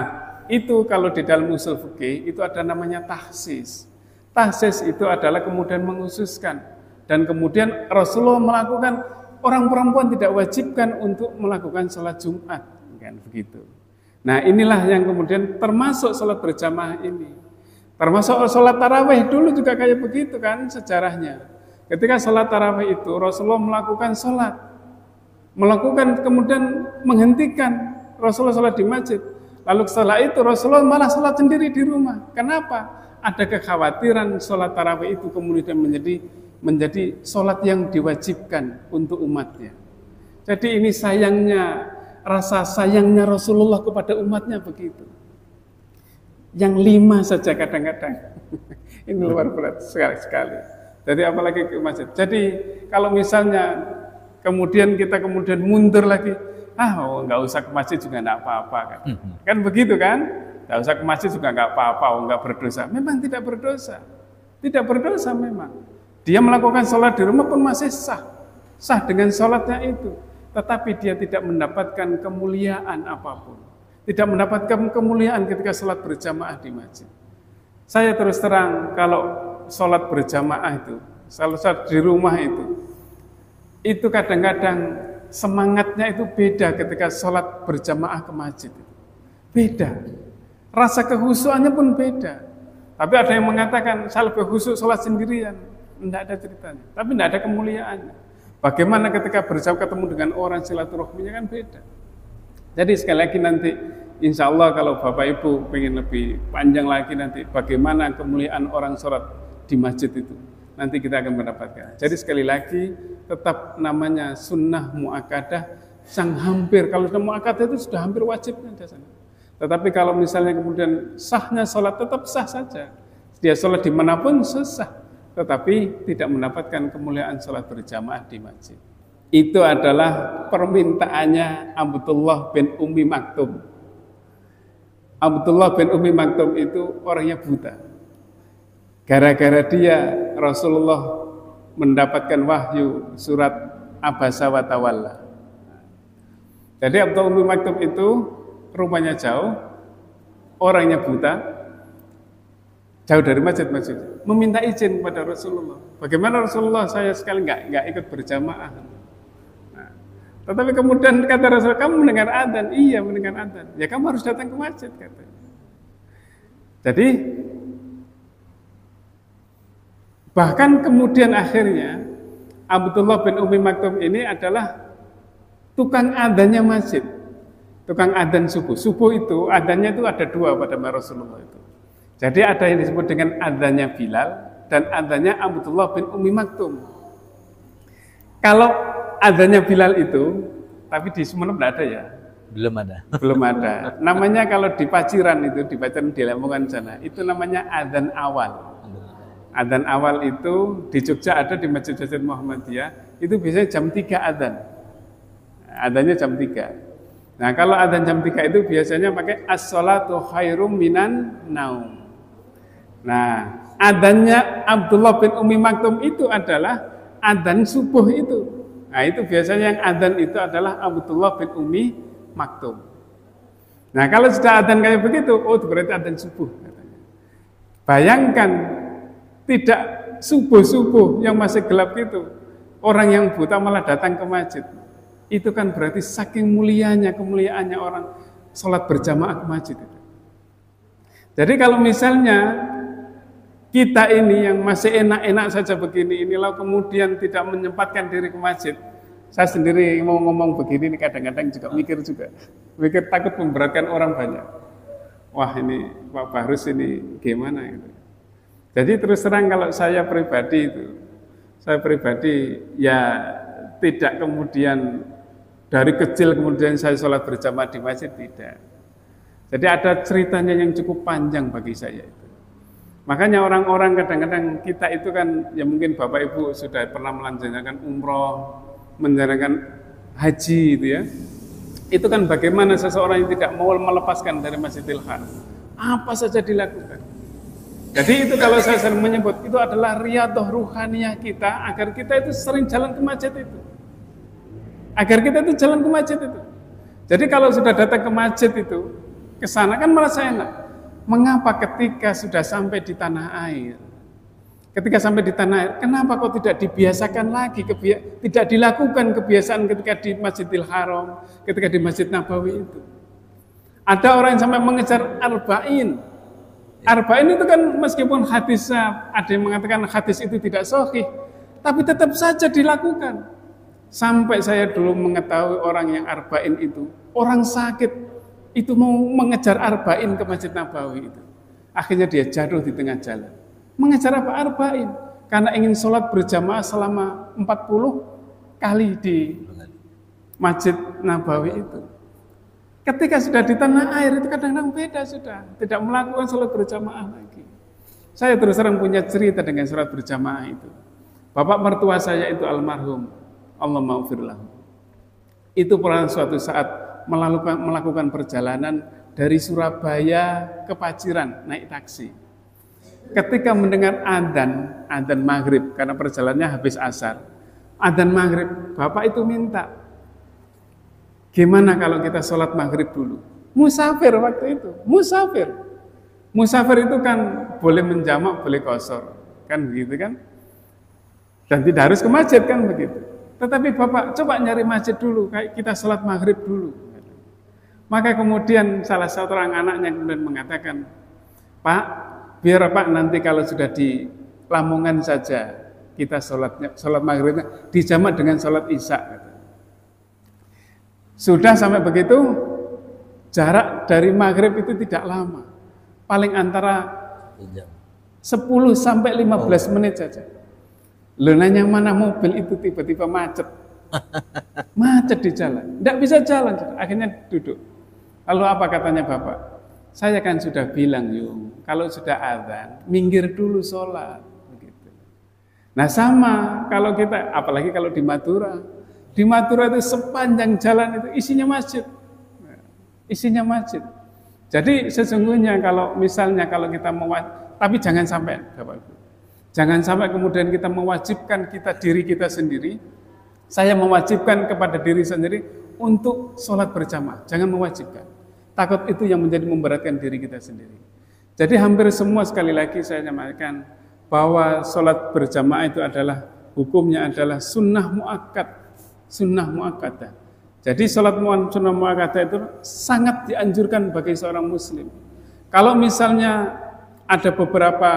itu kalau di dalam usul fikih itu ada namanya tahsis. Tahsis itu adalah kemudian menghususkan. Dan kemudian Rasulullah melakukan, orang perempuan tidak wajibkan untuk melakukan sholat Jumat. Kan begitu. Nah, inilah yang kemudian termasuk sholat berjamaah ini. Termasuk sholat tarawih dulu juga kayak begitu kan sejarahnya. Ketika sholat tarawih itu Rasulullah melakukan sholat, kemudian menghentikan Rasulullah sholat di masjid. Lalu setelah itu Rasulullah malah sholat sendiri di rumah. Kenapa? Ada kekhawatiran sholat tarawih itu kemudian menjadi sholat yang diwajibkan untuk umatnya. Jadi ini rasa sayangnya Rasulullah kepada umatnya begitu. Yang 5 saja kadang-kadang. Ini luar biasa sekali. Jadi apalagi ke masjid. Jadi kalau misalnya kita kemudian mundur lagi, nggak usah ke masjid juga nggak apa-apa kan. Kan begitu kan? Nggak usah ke masjid juga nggak apa-apa, nggak berdosa. Memang tidak berdosa. Tidak berdosa memang. Dia melakukan sholat di rumah pun masih sah. Sah dengan sholatnya itu. Tetapi dia tidak mendapatkan kemuliaan apapun. Tidak mendapatkan kemuliaan ketika sholat berjamaah di masjid. Saya terus terang, kalau sholat berjamaah itu, sholat di rumah itu kadang-kadang semangatnya itu beda ketika sholat berjamaah ke masjid. Beda. Rasa kehusuannya pun beda. Tapi ada yang mengatakan saya lebih khusyuk sholat sendirian. Tidak ada ceritanya. Tapi tidak ada kemuliaannya. Bagaimana ketika berjauh ketemu dengan orang, silaturahminya kan beda. Jadi sekali lagi nanti insya Allah kalau Bapak Ibu pengen lebih panjang lagi nanti bagaimana kemuliaan orang sholat di masjid itu. Nanti kita akan mendapatkan. Jadi sekali lagi tetap namanya sunnah muakkadah sang hampir. Kalau sudah muakkadah itu sudah hampir wajibnya di sana. Tetapi kalau misalnya kemudian sahnya sholat tetap sah saja. Dia sholat dimanapun sah. Tetapi tidak mendapatkan kemuliaan sholat berjamaah di masjid. Itu adalah permintaannya Abdullah bin Ummi Maktum. Abdullah bin Ummi Maktum itu orangnya buta. Gara-gara dia Rasulullah mendapatkan wahyu surat Abasa wa Tawalla. Jadi Abdullah bin Ummi Maktum itu rumahnya jauh, orangnya buta, jauh dari masjid, meminta izin kepada Rasulullah. Bagaimana Rasulullah, saya sekali nggak ikut berjamaah. Nah, tetapi kemudian kata Rasul, kamu mendengar adzan? Iya, mendengar adzan. Ya kamu harus datang ke masjid, katanya. Jadi bahkan kemudian akhirnya Abdullah bin Ummi Maktum ini adalah tukang adzannya masjid, tukang adzan subuh. Subuh itu adzannya itu ada dua pada Rasulullah itu. Jadi ada yang disebut dengan adzannya Bilal dan adzannya Abdullah bin Ummi Maktum. Kalau adzannya Bilal itu, tapi di Sumeneb tidak ada ya? Belum ada. Belum ada. Namanya kalau di Paciran itu, di Paciran di Lamongan sana, itu namanya adzan awal. Adzan awal itu di Jogja ada di Masjid Muhammadiyah, itu biasanya jam 3 adzan. Adzannya jam 3. Nah, kalau adzan jam 3 itu biasanya pakai as-sholatu khairum minan naum. Nah, adzannya Abdullah bin Ummi Maktum itu adalah adzan subuh itu. Nah, itu biasanya yang adzan itu adalah Abdullah bin Ummi Maktum. Nah, kalau sudah adzan kayak begitu, oh berarti adzan subuh katanya. Bayangkan tidak subuh-subuh yang masih gelap gitu, orang yang buta malah datang ke masjid. Itu kan berarti saking kemuliaannya orang sholat berjamaah ke masjid itu. Jadi kalau misalnya kita ini yang masih enak-enak saja begini, inilah kemudian tidak menyempatkan diri ke masjid. Saya sendiri mau ngomong begini, kadang-kadang juga mikir takut memberatkan orang banyak. Wah ini Pak Bahrus ini gimana gitu. Jadi terus terang kalau saya pribadi ya tidak kemudian dari kecil kemudian saya sholat berjamaah di masjid, tidak. Jadi ada ceritanya yang cukup panjang bagi saya itu. Makanya orang-orang kadang-kadang kita itu kan, ya mungkin Bapak Ibu sudah pernah melaksanakan umroh, menjalankan haji gitu ya. Itu kan bagaimana seseorang yang tidak mau melepaskan dari Masjidil Haram. Apa saja dilakukan. Jadi itu kalau saya sering menyebut, itu adalah riyadhah ruhaniyah kita, agar kita itu sering jalan ke masjid itu. Agar kita itu jalan ke masjid itu. Jadi kalau sudah datang ke masjid itu, ke sana kan merasa enak. Mengapa ketika sudah sampai di tanah air? Ketika sampai di tanah air, kenapa kok tidak dibiasakan lagi, tidak dilakukan kebiasaan ketika di Masjidil Haram, ketika di Masjid Nabawi itu? Ada orang yang sampai mengejar arba'in. Arba'in itu kan meskipun hadisnya, ada yang mengatakan hadis itu tidak sahih, tapi tetap saja dilakukan. Sampai saya dulu mengetahui orang yang arba'in itu, orang sakit, itu mau mengejar arba'in ke Masjid Nabawi itu. Akhirnya dia jatuh di tengah jalan. Mengejar apa arba'in? Karena ingin sholat berjamaah selama 40 kali di Masjid Nabawi itu. Ketika sudah di tanah air itu kadang-kadang beda sudah. Tidak melakukan sholat berjamaah lagi. Saya terus terang punya cerita dengan sholat berjamaah itu. Bapak mertua saya itu almarhum, Allah maghfirlah. Itu pernah suatu saat melakukan perjalanan dari Surabaya ke Paciran naik taksi. Ketika mendengar adzan maghrib, karena perjalanannya habis asar, adzan maghrib, bapak itu minta, gimana kalau kita sholat maghrib dulu? Musafir waktu itu, musafir. Musafir itu kan boleh menjamak, boleh qashar, kan begitu kan? Dan tidak harus ke masjid kan begitu. Tetapi bapak coba nyari masjid dulu, kayak kita sholat maghrib dulu. Maka kemudian salah satu orang anaknya kemudian mengatakan, Pak, biar Pak nanti kalau sudah di Lamongan saja kita sholat maghribnya dijamak dengan sholat isya. Sudah sampai begitu, jarak dari maghrib itu tidak lama, paling antara 10 sampai 15 menit saja. Loh, nanya mana mobil itu tiba-tiba macet. Macet di jalan, tidak bisa jalan, akhirnya duduk. Lalu apa katanya Bapak? Saya kan sudah bilang, kalau sudah azan, minggir dulu sholat. Begitu. Nah sama, kalau kita, apalagi kalau di Madura itu sepanjang jalan itu isinya masjid. Isinya masjid. Jadi sesungguhnya kalau misalnya kalau kita tapi jangan sampai, Bapak Ibu. Jangan sampai kemudian kita mewajibkan diri kita sendiri. Saya mewajibkan kepada diri sendiri untuk sholat berjamaah. Jangan mewajibkan. Takut itu yang menjadi memberatkan diri kita sendiri. Jadi hampir semua, sekali lagi saya nyampaikan bahwa sholat berjamaah itu adalah hukumnya adalah sunnah muakkad. Sunnah muakkadah. Jadi sholat sunnah muakkadah itu sangat dianjurkan bagi seorang muslim. Kalau misalnya ada beberapa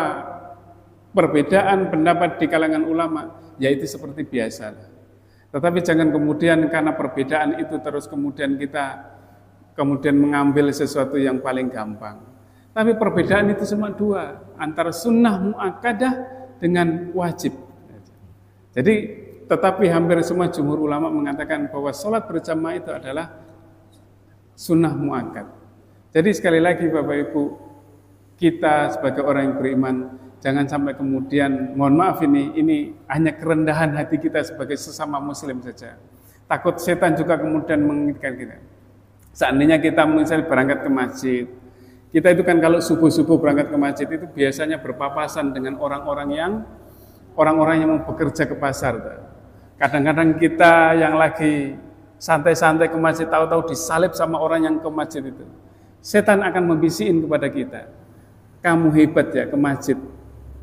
perbedaan pendapat di kalangan ulama, yaitu seperti biasa. Tetapi jangan kemudian karena perbedaan itu terus kemudian kita mengambil sesuatu yang paling gampang. Tapi perbedaan itu cuma dua, antara sunnah muakkadah dengan wajib. Jadi tetapi hampir semua jumhur ulama mengatakan bahwa sholat berjamaah itu adalah sunnah muakkad. Jadi sekali lagi Bapak Ibu, kita sebagai orang yang beriman, jangan sampai kemudian, mohon maaf ini hanya kerendahan hati kita sebagai sesama muslim saja. Takut setan juga kemudian mengingatkan kita. Seandainya kita misalnya berangkat ke masjid, kita itu kan kalau subuh-subuh berangkat ke masjid itu biasanya berpapasan dengan orang-orang yang mau bekerja ke pasar. Kadang-kadang kita yang lagi santai-santai ke masjid tahu-tahu disalib sama orang yang ke masjid itu. Setan akan membisikin kepada kita, kamu hebat ya ke masjid,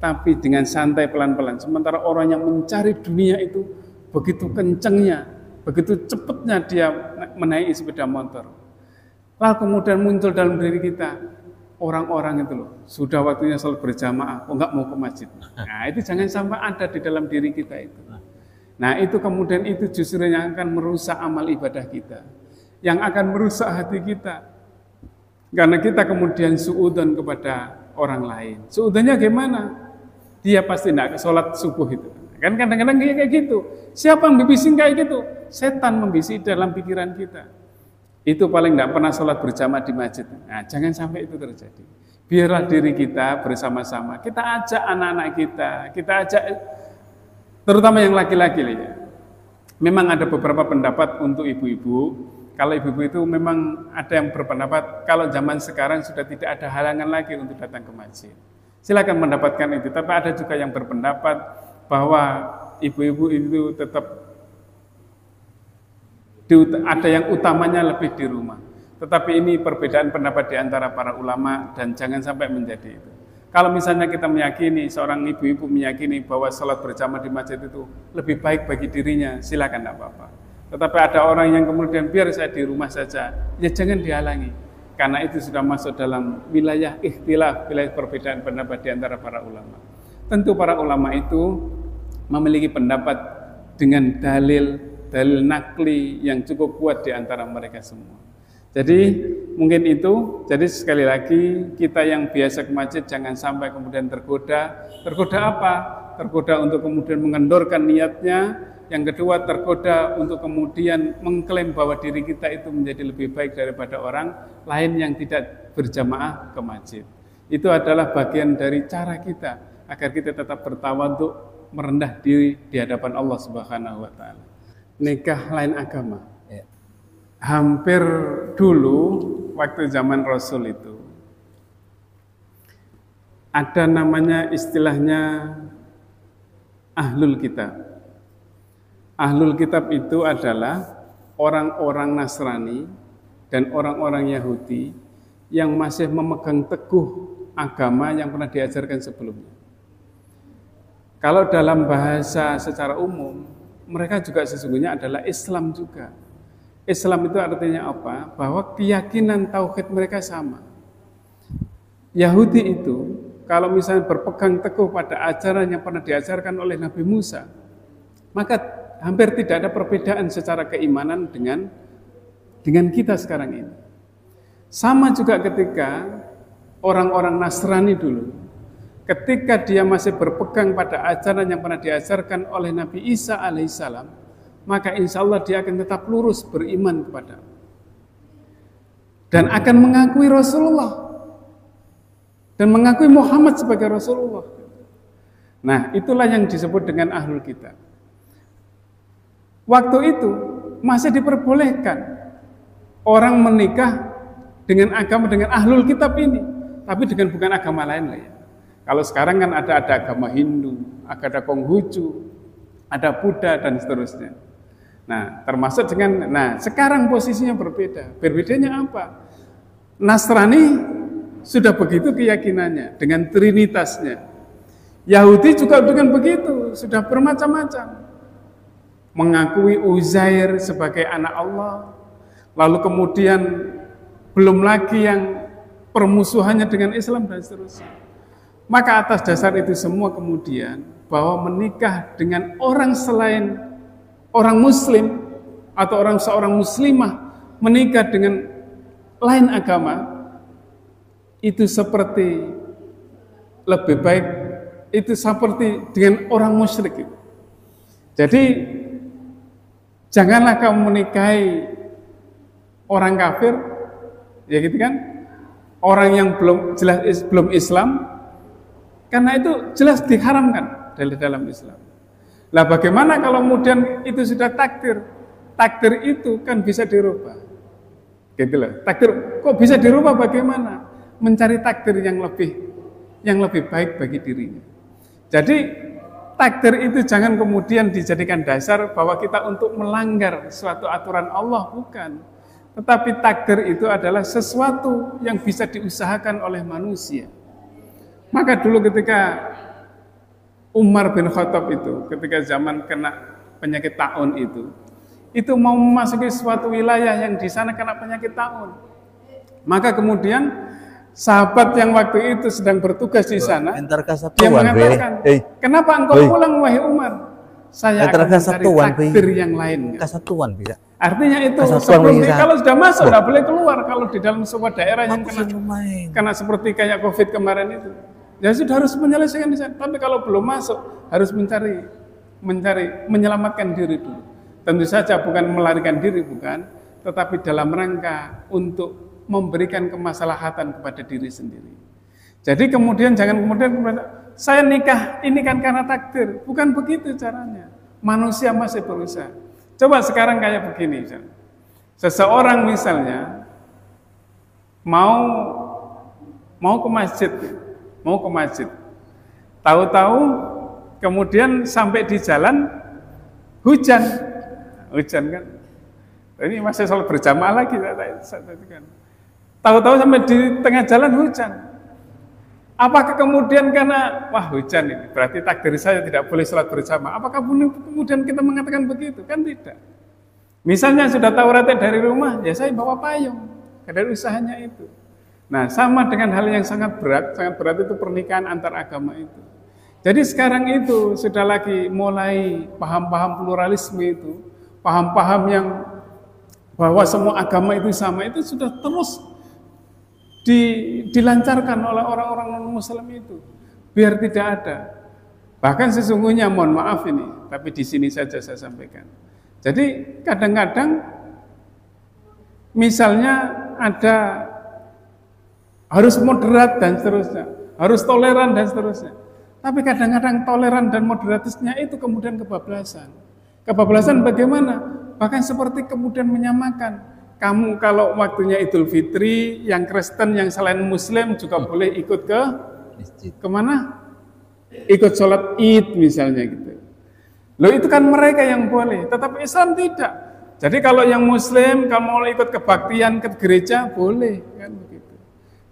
tapi dengan santai pelan-pelan. Sementara orang yang mencari dunia itu begitu kencengnya, begitu cepatnya dia menaiki sepeda motor. Lalu kemudian muncul dalam diri kita orang-orang itu loh, sudah waktunya sholat berjamaah, kok nggak mau ke masjid. Nah itu jangan sampai ada di dalam diri kita itu. Nah itu kemudian itu justru yang akan merusak amal ibadah kita, yang akan merusak hati kita. Karena kita kemudian suudzon kepada orang lain. Suudzonnya gimana? Dia pasti tidak sholat subuh itu. Kan kadang-kadang kayak gitu. Siapa yang membisik kayak gitu? Setan membisik dalam pikiran kita. Itu paling tidak pernah sholat berjamaah di masjid. Nah, jangan sampai itu terjadi. Biarlah diri kita bersama-sama. Kita ajak anak-anak kita ajak, terutama yang laki-laki. Memang ada beberapa pendapat untuk ibu-ibu. Kalau ibu-ibu itu memang ada yang berpendapat kalau zaman sekarang sudah tidak ada halangan lagi untuk datang ke masjid. Silakan mendapatkan itu. Tapi ada juga yang berpendapat bahwa ibu-ibu itu tetap ada yang utamanya lebih di rumah. Tetapi ini perbedaan pendapat di antara para ulama dan jangan sampai menjadi itu. Kalau misalnya kita meyakini, seorang ibu-ibu meyakini bahwa sholat berjamaah di masjid itu lebih baik bagi dirinya, silakan, tidak apa-apa. Tetapi ada orang yang kemudian biar saya di rumah saja, ya jangan dihalangi. Karena itu sudah masuk dalam wilayah ikhtilaf, wilayah perbedaan pendapat di antara para ulama. Tentu para ulama itu memiliki pendapat dengan dalil nakli yang cukup kuat di antara mereka semua. Jadi mungkin itu, jadi sekali lagi kita yang biasa ke masjid jangan sampai kemudian tergoda. Tergoda apa? Tergoda untuk kemudian mengendorkan niatnya. Yang kedua tergoda untuk kemudian mengklaim bahwa diri kita itu menjadi lebih baik daripada orang lain yang tidak berjamaah ke masjid. Itu adalah bagian dari cara kita agar kita tetap bertawadhu, merendah diri di hadapan Allah Subhanahu wa taala. Nikah lain agama. Ya. Hampir dulu waktu zaman Rasul itu ada namanya istilahnya ahlul kitab. Ahlul kitab itu adalah orang-orang Nasrani dan orang-orang Yahudi yang masih memegang teguh agama yang pernah diajarkan sebelumnya. Kalau dalam bahasa secara umum, mereka juga sesungguhnya adalah Islam juga. Islam itu artinya apa? Bahwa keyakinan tauhid mereka sama. Yahudi itu kalau misalnya berpegang teguh pada ajaran yang pernah diajarkan oleh Nabi Musa, maka hampir tidak ada perbedaan secara keimanan dengan kita sekarang ini. Sama juga ketika orang-orang Nasrani dulu, ketika dia masih berpegang pada ajaran yang pernah diajarkan oleh Nabi Isa alaihissalam, maka insya Allah dia akan tetap lurus beriman kepada dan akan mengakui Rasulullah dan mengakui Muhammad sebagai Rasulullah. Nah, itulah yang disebut dengan ahlul kitab. Waktu itu masih diperbolehkan orang menikah dengan agama dengan ahlul kitab ini, tapi dengan bukan agama lain lah ya. Kalau sekarang kan ada agama Hindu, ada Konghucu, ada Buddha dan seterusnya. Nah, termasuk sekarang posisinya berbeda. Berbedanya apa? Nasrani sudah begitu keyakinannya dengan trinitasnya. Yahudi juga dengan begitu, sudah bermacam-macam. Mengakui Uzair sebagai anak Allah. Lalu kemudian belum lagi yang permusuhannya dengan Islam dan seterusnya. Maka atas dasar itu semua kemudian bahwa menikah dengan orang selain orang muslim atau seorang muslimah menikah dengan lain agama itu seperti lebih baik itu seperti dengan orang musyrik. Jadi janganlah kamu menikahi orang kafir, ya gitu kan? Orang yang belum Islam. Karena itu jelas diharamkan dalam Islam. Lah bagaimana kalau kemudian itu sudah takdir? Takdir itu kan bisa dirubah. Gitu loh. Takdir kok bisa dirubah bagaimana? Mencari takdir yang lebih baik bagi dirinya. Jadi takdir itu jangan kemudian dijadikan dasar bahwa kita untuk melanggar suatu aturan Allah, bukan. Tetapi takdir itu adalah sesuatu yang bisa diusahakan oleh manusia. Maka dulu ketika Umar bin Khattab itu, ketika zaman kena penyakit taun itu mau memasuki suatu wilayah yang di sana kena penyakit taun. Maka kemudian sahabat yang waktu itu sedang bertugas di sana, dia mengatakan, kenapa engkau pulang wahai Umar? Saya akan mencari takdir yang lain. Kesatuan bisa. Artinya itu sebelum kalau sudah masuk tidak boleh keluar kalau di dalam sebuah daerah yang kena seperti kayak COVID kemarin itu. Ya sudah harus menyelesaikan di sana. Tapi kalau belum masuk harus menyelamatkan diri dulu. Tentu saja bukan melarikan diri, bukan, tetapi dalam rangka untuk memberikan kemaslahatan kepada diri sendiri. Jadi kemudian jangan kemudian saya nikah ini kan karena takdir, bukan begitu caranya. Manusia masih berusaha. Coba sekarang kayak begini, misalnya. Seseorang misalnya mau ke masjid, tahu-tahu kemudian sampai di jalan hujan kan, ini masih sholat berjamaah lagi, tahu-tahu sampai di tengah jalan hujan. Apakah kemudian karena wah hujan ini berarti takdir saya tidak boleh sholat berjamaah? Apakah kemudian kita mengatakan begitu? Kan tidak. Misalnya sudah tahu rate dari rumah, ya saya bawa payung, dari usahanya itu. Nah, sama dengan hal yang sangat berat itu pernikahan antar agama itu. Jadi sekarang itu sudah lagi mulai paham-paham pluralisme itu, paham-paham yang bahwa semua agama itu sama, itu sudah terus dilancarkan oleh orang-orang non-muslim itu, biar tidak ada. Bahkan sesungguhnya, mohon maaf ini, tapi di sini saja saya sampaikan. Jadi kadang-kadang misalnya ada harus moderat dan seterusnya, harus toleran dan seterusnya. Tapi kadang-kadang toleran dan moderatisnya itu kemudian kebablasan. Kebablasan bagaimana? Bahkan seperti kemudian menyamakan. Kamu kalau waktunya Idul Fitri, yang Kristen, yang selain Muslim juga boleh ikut ke masjid. Kemana? Ikut sholat Id misalnya gitu. Loh itu kan mereka yang boleh, tetapi Islam tidak. Jadi kalau yang Muslim, kalau mau ikut kebaktian ke gereja, boleh kan begitu.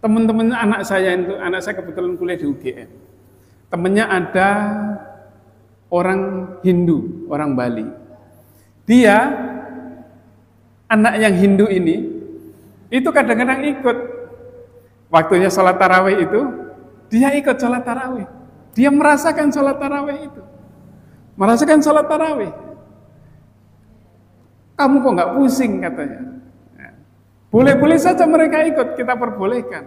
Teman-teman anak saya kebetulan kuliah di UGM. Temennya ada orang Hindu, orang Bali. Dia anak yang Hindu ini, itu kadang-kadang ikut. Waktunya sholat tarawih itu, dia ikut sholat tarawih. Dia merasakan sholat tarawih itu. Merasakan sholat tarawih. Kamu kok nggak pusing katanya. Boleh-boleh saja mereka ikut, kita perbolehkan.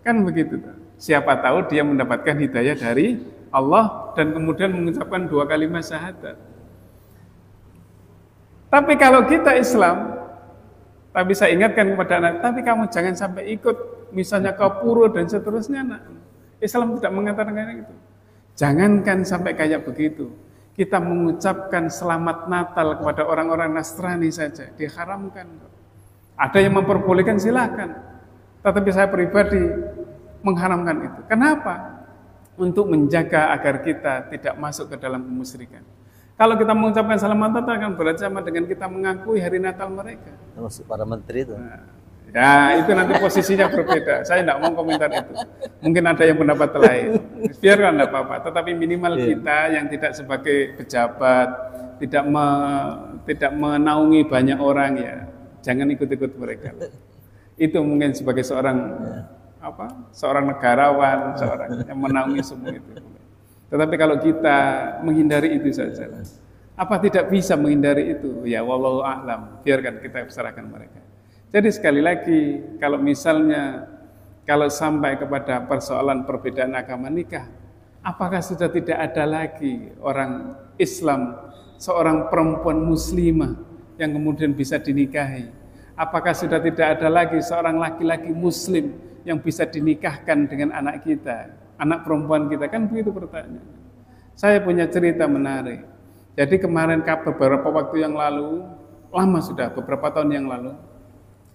Kan begitu. Siapa tahu dia mendapatkan hidayah dari Allah dan kemudian mengucapkan 2 kalimat syahadat. Tapi kalau kita Islam, tapi saya ingatkan kepada anak, tapi kamu jangan sampai ikut, misalnya ke pura dan seterusnya. Nah, Islam tidak mengatakan itu. Jangankan sampai kayak begitu. Kita mengucapkan selamat Natal kepada orang-orang Nasrani saja, diharamkan. Ada yang memperbolehkan silakan, tetapi saya pribadi mengharamkan itu. Kenapa? Untuk menjaga agar kita tidak masuk ke dalam kemusyrikan. Kalau kita mengucapkan selamat Natal kan berarti sama dengan kita mengakui hari Natal mereka. Termasuk para menteri itu. Nah, ya itu nanti posisinya berbeda. Saya tidak mau komentar itu. Mungkin ada yang pendapat lain. Biarkan tidak apa-apa. Tetapi minimal kita yang tidak sebagai pejabat, tidak menaungi banyak orang ya. Jangan ikut-ikut mereka. Itu mungkin sebagai seorang seorang negarawan, seorang yang menaungi semua itu. Tetapi kalau kita menghindari itu saja, apa tidak bisa menghindari itu? Ya wallahu a'lam. Biarkan kita serahkan mereka. Jadi sekali lagi, kalau misalnya kalau sampai kepada persoalan perbedaan agama nikah, apakah sudah tidak ada lagi orang Islam, seorang perempuan muslimah yang kemudian bisa dinikahi? Apakah sudah tidak ada lagi seorang laki-laki muslim yang bisa dinikahkan dengan anak kita, anak perempuan kita? Kan begitu pertanyaan. Saya punya cerita menarik. Jadi kemarin beberapa waktu yang lalu, lama sudah, beberapa tahun yang lalu,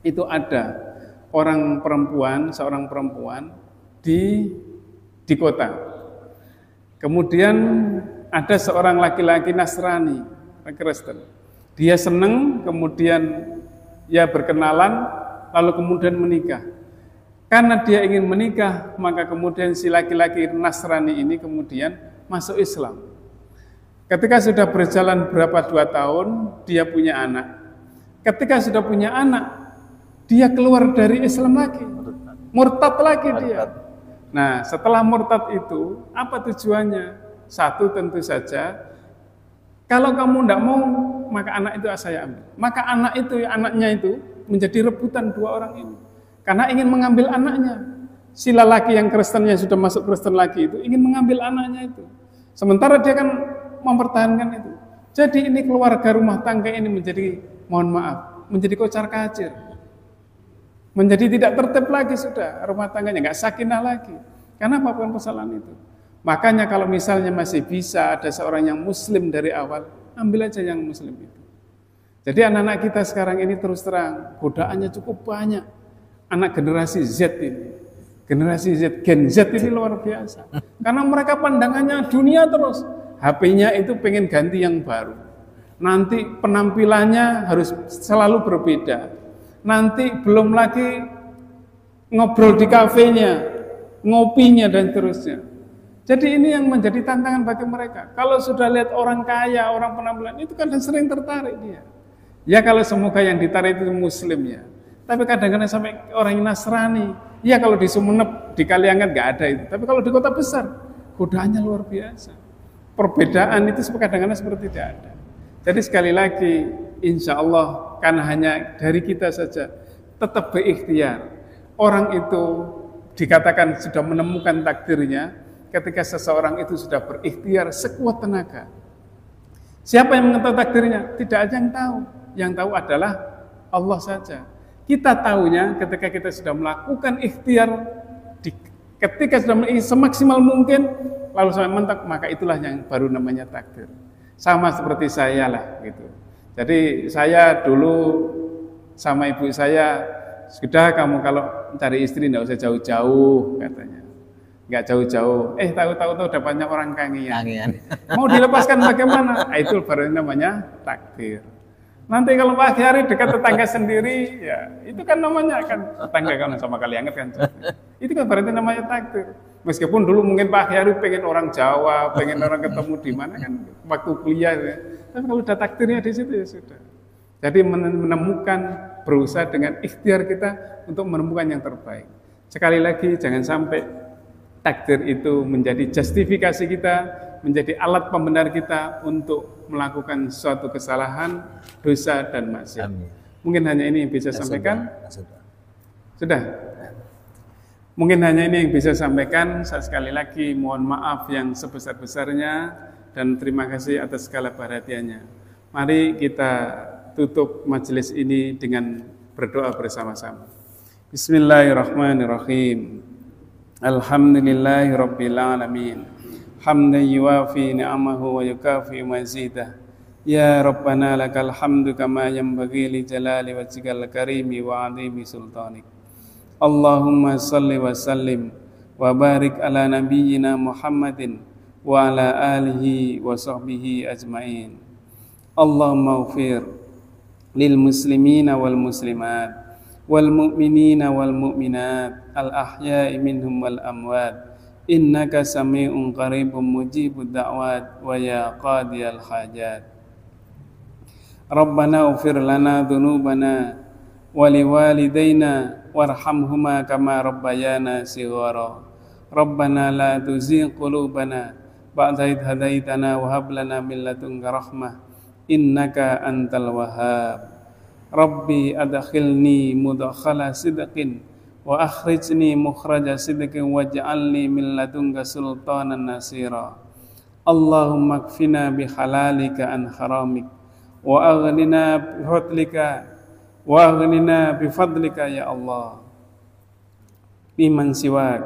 itu ada seorang perempuan di kota. Kemudian ada seorang laki-laki Nasrani, Kristen. Dia senang, kemudian ya berkenalan, lalu kemudian menikah. Karena dia ingin menikah, maka kemudian si laki-laki Nasrani ini kemudian masuk Islam. Ketika sudah berjalan 2 tahun, dia punya anak. Ketika sudah punya anak, dia keluar dari Islam lagi. Murtad lagi dia. Nah, setelah murtad itu, apa tujuannya? Satu, tentu saja, kalau kamu tidak mau, maka anak itu saya ambil. Maka anaknya itu menjadi rebutan 2 orang ini. Karena ingin mengambil anaknya. Si lelaki yang Kristennya sudah masuk Kristen lagi itu ingin mengambil anaknya itu. Sementara dia kan mempertahankan itu. Jadi ini keluarga rumah tangga ini menjadi, mohon maaf, menjadi kocar-kacir. Menjadi tidak tertib lagi sudah rumah tangganya, nggak sakinah lagi. Karena apapun persoalan itu. Makanya kalau misalnya masih bisa ada seorang yang muslim dari awal, ambil aja yang muslim itu. Jadi anak-anak kita sekarang ini terus terang, godaannya cukup banyak. Anak generasi Z ini. Generasi Z, Gen Z ini luar biasa. Karena mereka pandangannya dunia terus. HP-nya itu pengen ganti yang baru. Nanti penampilannya harus selalu berbeda. Nanti belum lagi ngobrol di kafenya, ngopinya dan seterusnya. Jadi ini yang menjadi tantangan bagi mereka. Kalau sudah lihat orang kaya, orang penampilan, itu kan sering tertarik dia. Ya kalau semoga yang ditarik itu muslim ya. Tapi kadang-kadang sampai orang Nasrani. Ya kalau di Sumeneb, di Kaliangan nggak ada itu. Tapi kalau di kota besar, godaannya luar biasa. Perbedaan itu kadang-kadang seperti tidak ada. Jadi sekali lagi, insya Allah, karena hanya dari kita saja, tetap berikhtiar. Orang itu dikatakan sudah menemukan takdirnya, ketika seseorang itu sudah berikhtiar sekuat tenaga. Siapa yang mengetahui takdirnya? Tidak ada yang tahu. Yang tahu adalah Allah saja. Kita tahunya ketika kita sudah melakukan ikhtiar, ketika sudah semaksimal mungkin, lalu sampai mentok, maka itulah yang baru namanya takdir. Sama seperti saya lah gitu. Jadi saya dulu sama ibu saya, sudah kamu kalau cari istri tidak usah jauh-jauh katanya. Nggak jauh-jauh, tahu-tahu dapatnya orang kangen. Mau dilepaskan bagaimana? Itu baru namanya takdir. Nanti kalau pagi hari dekat tetangga sendiri, ya itu kan namanya kan tetangga kan sama kali anget kan. Itu kan berarti namanya takdir. Meskipun dulu mungkin pagi hari pengen orang Jawa, pengen orang ketemu di mana kan waktu kuliah ya. Tapi kalau udah takdirnya di situ ya sudah. Jadi menemukan, berusaha dengan ikhtiar kita untuk menemukan yang terbaik. Sekali lagi, jangan sampai takdir itu menjadi justifikasi kita, menjadi alat pembenar kita untuk melakukan suatu kesalahan, dosa, dan maksiat. Mungkin hanya ini yang bisa sampaikan. Sudah? Mungkin hanya ini yang bisa sampaikan. Saya sekali lagi mohon maaf yang sebesar-besarnya dan terima kasih atas segala perhatiannya. Mari kita tutup majelis ini dengan berdoa bersama-sama. Bismillahirrahmanirrahim. Alhamdulillahirabbil alamin. Hamdan yuwafi ni'amahu wa yukafi mazidah. Ya Rabbana lakal hamdu kama yanbaghi li jalali wajhikal karimi wa 'azimi sultanik. Allahumma salli wa sallim wa barik ala nabiyyina Muhammadin wa ala alihi wa sahbihi ajmain. Allahumma ighfir lil muslimina wal muslimat wal mu'minina wal mu'minat al ahya'i minhum wal amwat innaka sami'un qaribun mujibud da'wat wa ya qadiyal hajat. Rabbana ighfir lana dhunubana wa liwalidayna warhamhuma kama rabbayana shighara. Rabbana la tuzigh qulubana ba'da idh hadaitana wa hab lana min ladunka rahmah innaka antal wahhab. Rabbi adkhilni mudkhala sidqin wa akhrijni mukhraja sidqin waj'alni min ladunka sultanan nasira. Allahumma kfina bihalalika an haramik wa aghnina bifadlika ya Allah biman siwak.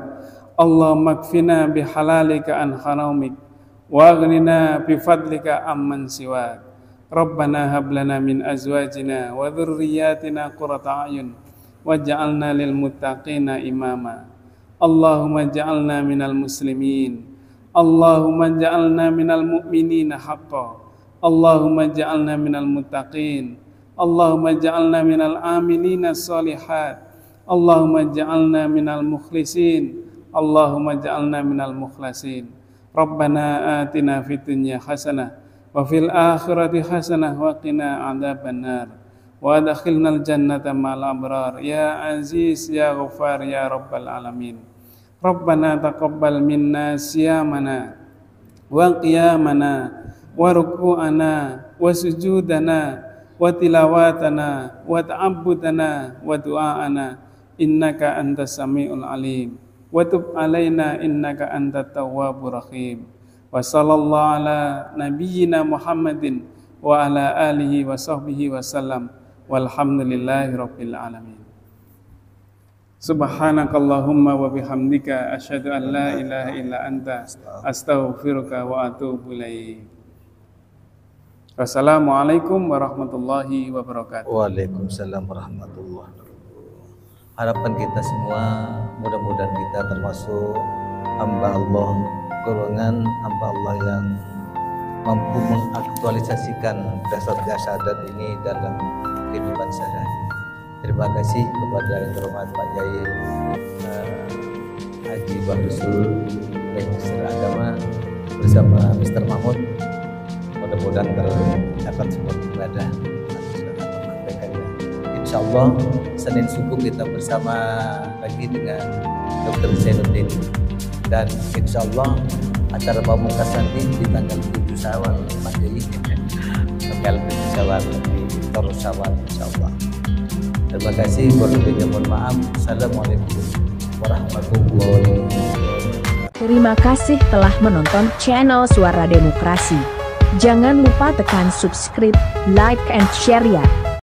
Allahumma kfina bihalalika an haramik wa aghnina bifadlika amman siwak. Rabbana hab lana min azwajina wa dhurriyyatina qurrata a'yun waj'alna lil muttaqina imama. Allahumma ja'alna minal muslimin. Allahumma ja'alna minal mu'minina haqqan. Allahumma ja'alna minal muttaqin. Allahumma ja'alna minal amilina shalihat. Allahumma ja'alna minal mukhlisin. Allahumma ja'alna minal mukhlasin. Rabbana atina fid dunya hasanah wa fil akhirati hasanah wa qina adzabannar wa adkhilnal jannata ma'al abrar ya aziz ya ghafar ya rabbal alamin. Rabbana taqabbal minna siyamana wa qiyamana wa ruku'ana wa sujudana wa tilawatana wa ta'abbudana wa du'aana innaka antas samiul alim wa tub alaina innaka antat tawwabur rahim. Wa sallallahu ala nabiyyina Muhammadin wa ala alihi wa sahbihi wa sallam walhamdulillahi rabbil alamin. Subhanakallahumma wa bihamdika asyhadu an la ilaha illa anta astaghfiruka wa atubu ilaik. Wassalamualaikum warahmatullahi wabarakatuh. Waalaikumsalam warahmatullahi wabarakatuh. Harapan kita semua mudah-mudahan kita termasuk hamba Allah, golongan hamba Allah yang mampu mengaktualisasikan dasar-dasar syahadat ini dalam kehidupan sehari-hari. Terima kasih kepada yang terhormat Pak Yai Haji Bahrusul, Minister Agama bersama Mr. Mahmud. Mudah-mudahan terdapat semua ibadah Insya Allah Senin subuh kita bersama lagi dengan Dr. Zainuddin, dan insya Allah acara pamungkas nanti di tanggal 7 Syawal Pak Yai, tanggal 7 Syawal di Torus Syawal insya Allah. Terima kasih, mohon maaf. Assalamualaikum warahmatullahi wabarakatuh. Terima kasih telah menonton channel Suara Demokrasi. Jangan lupa tekan subscribe, like and share ya.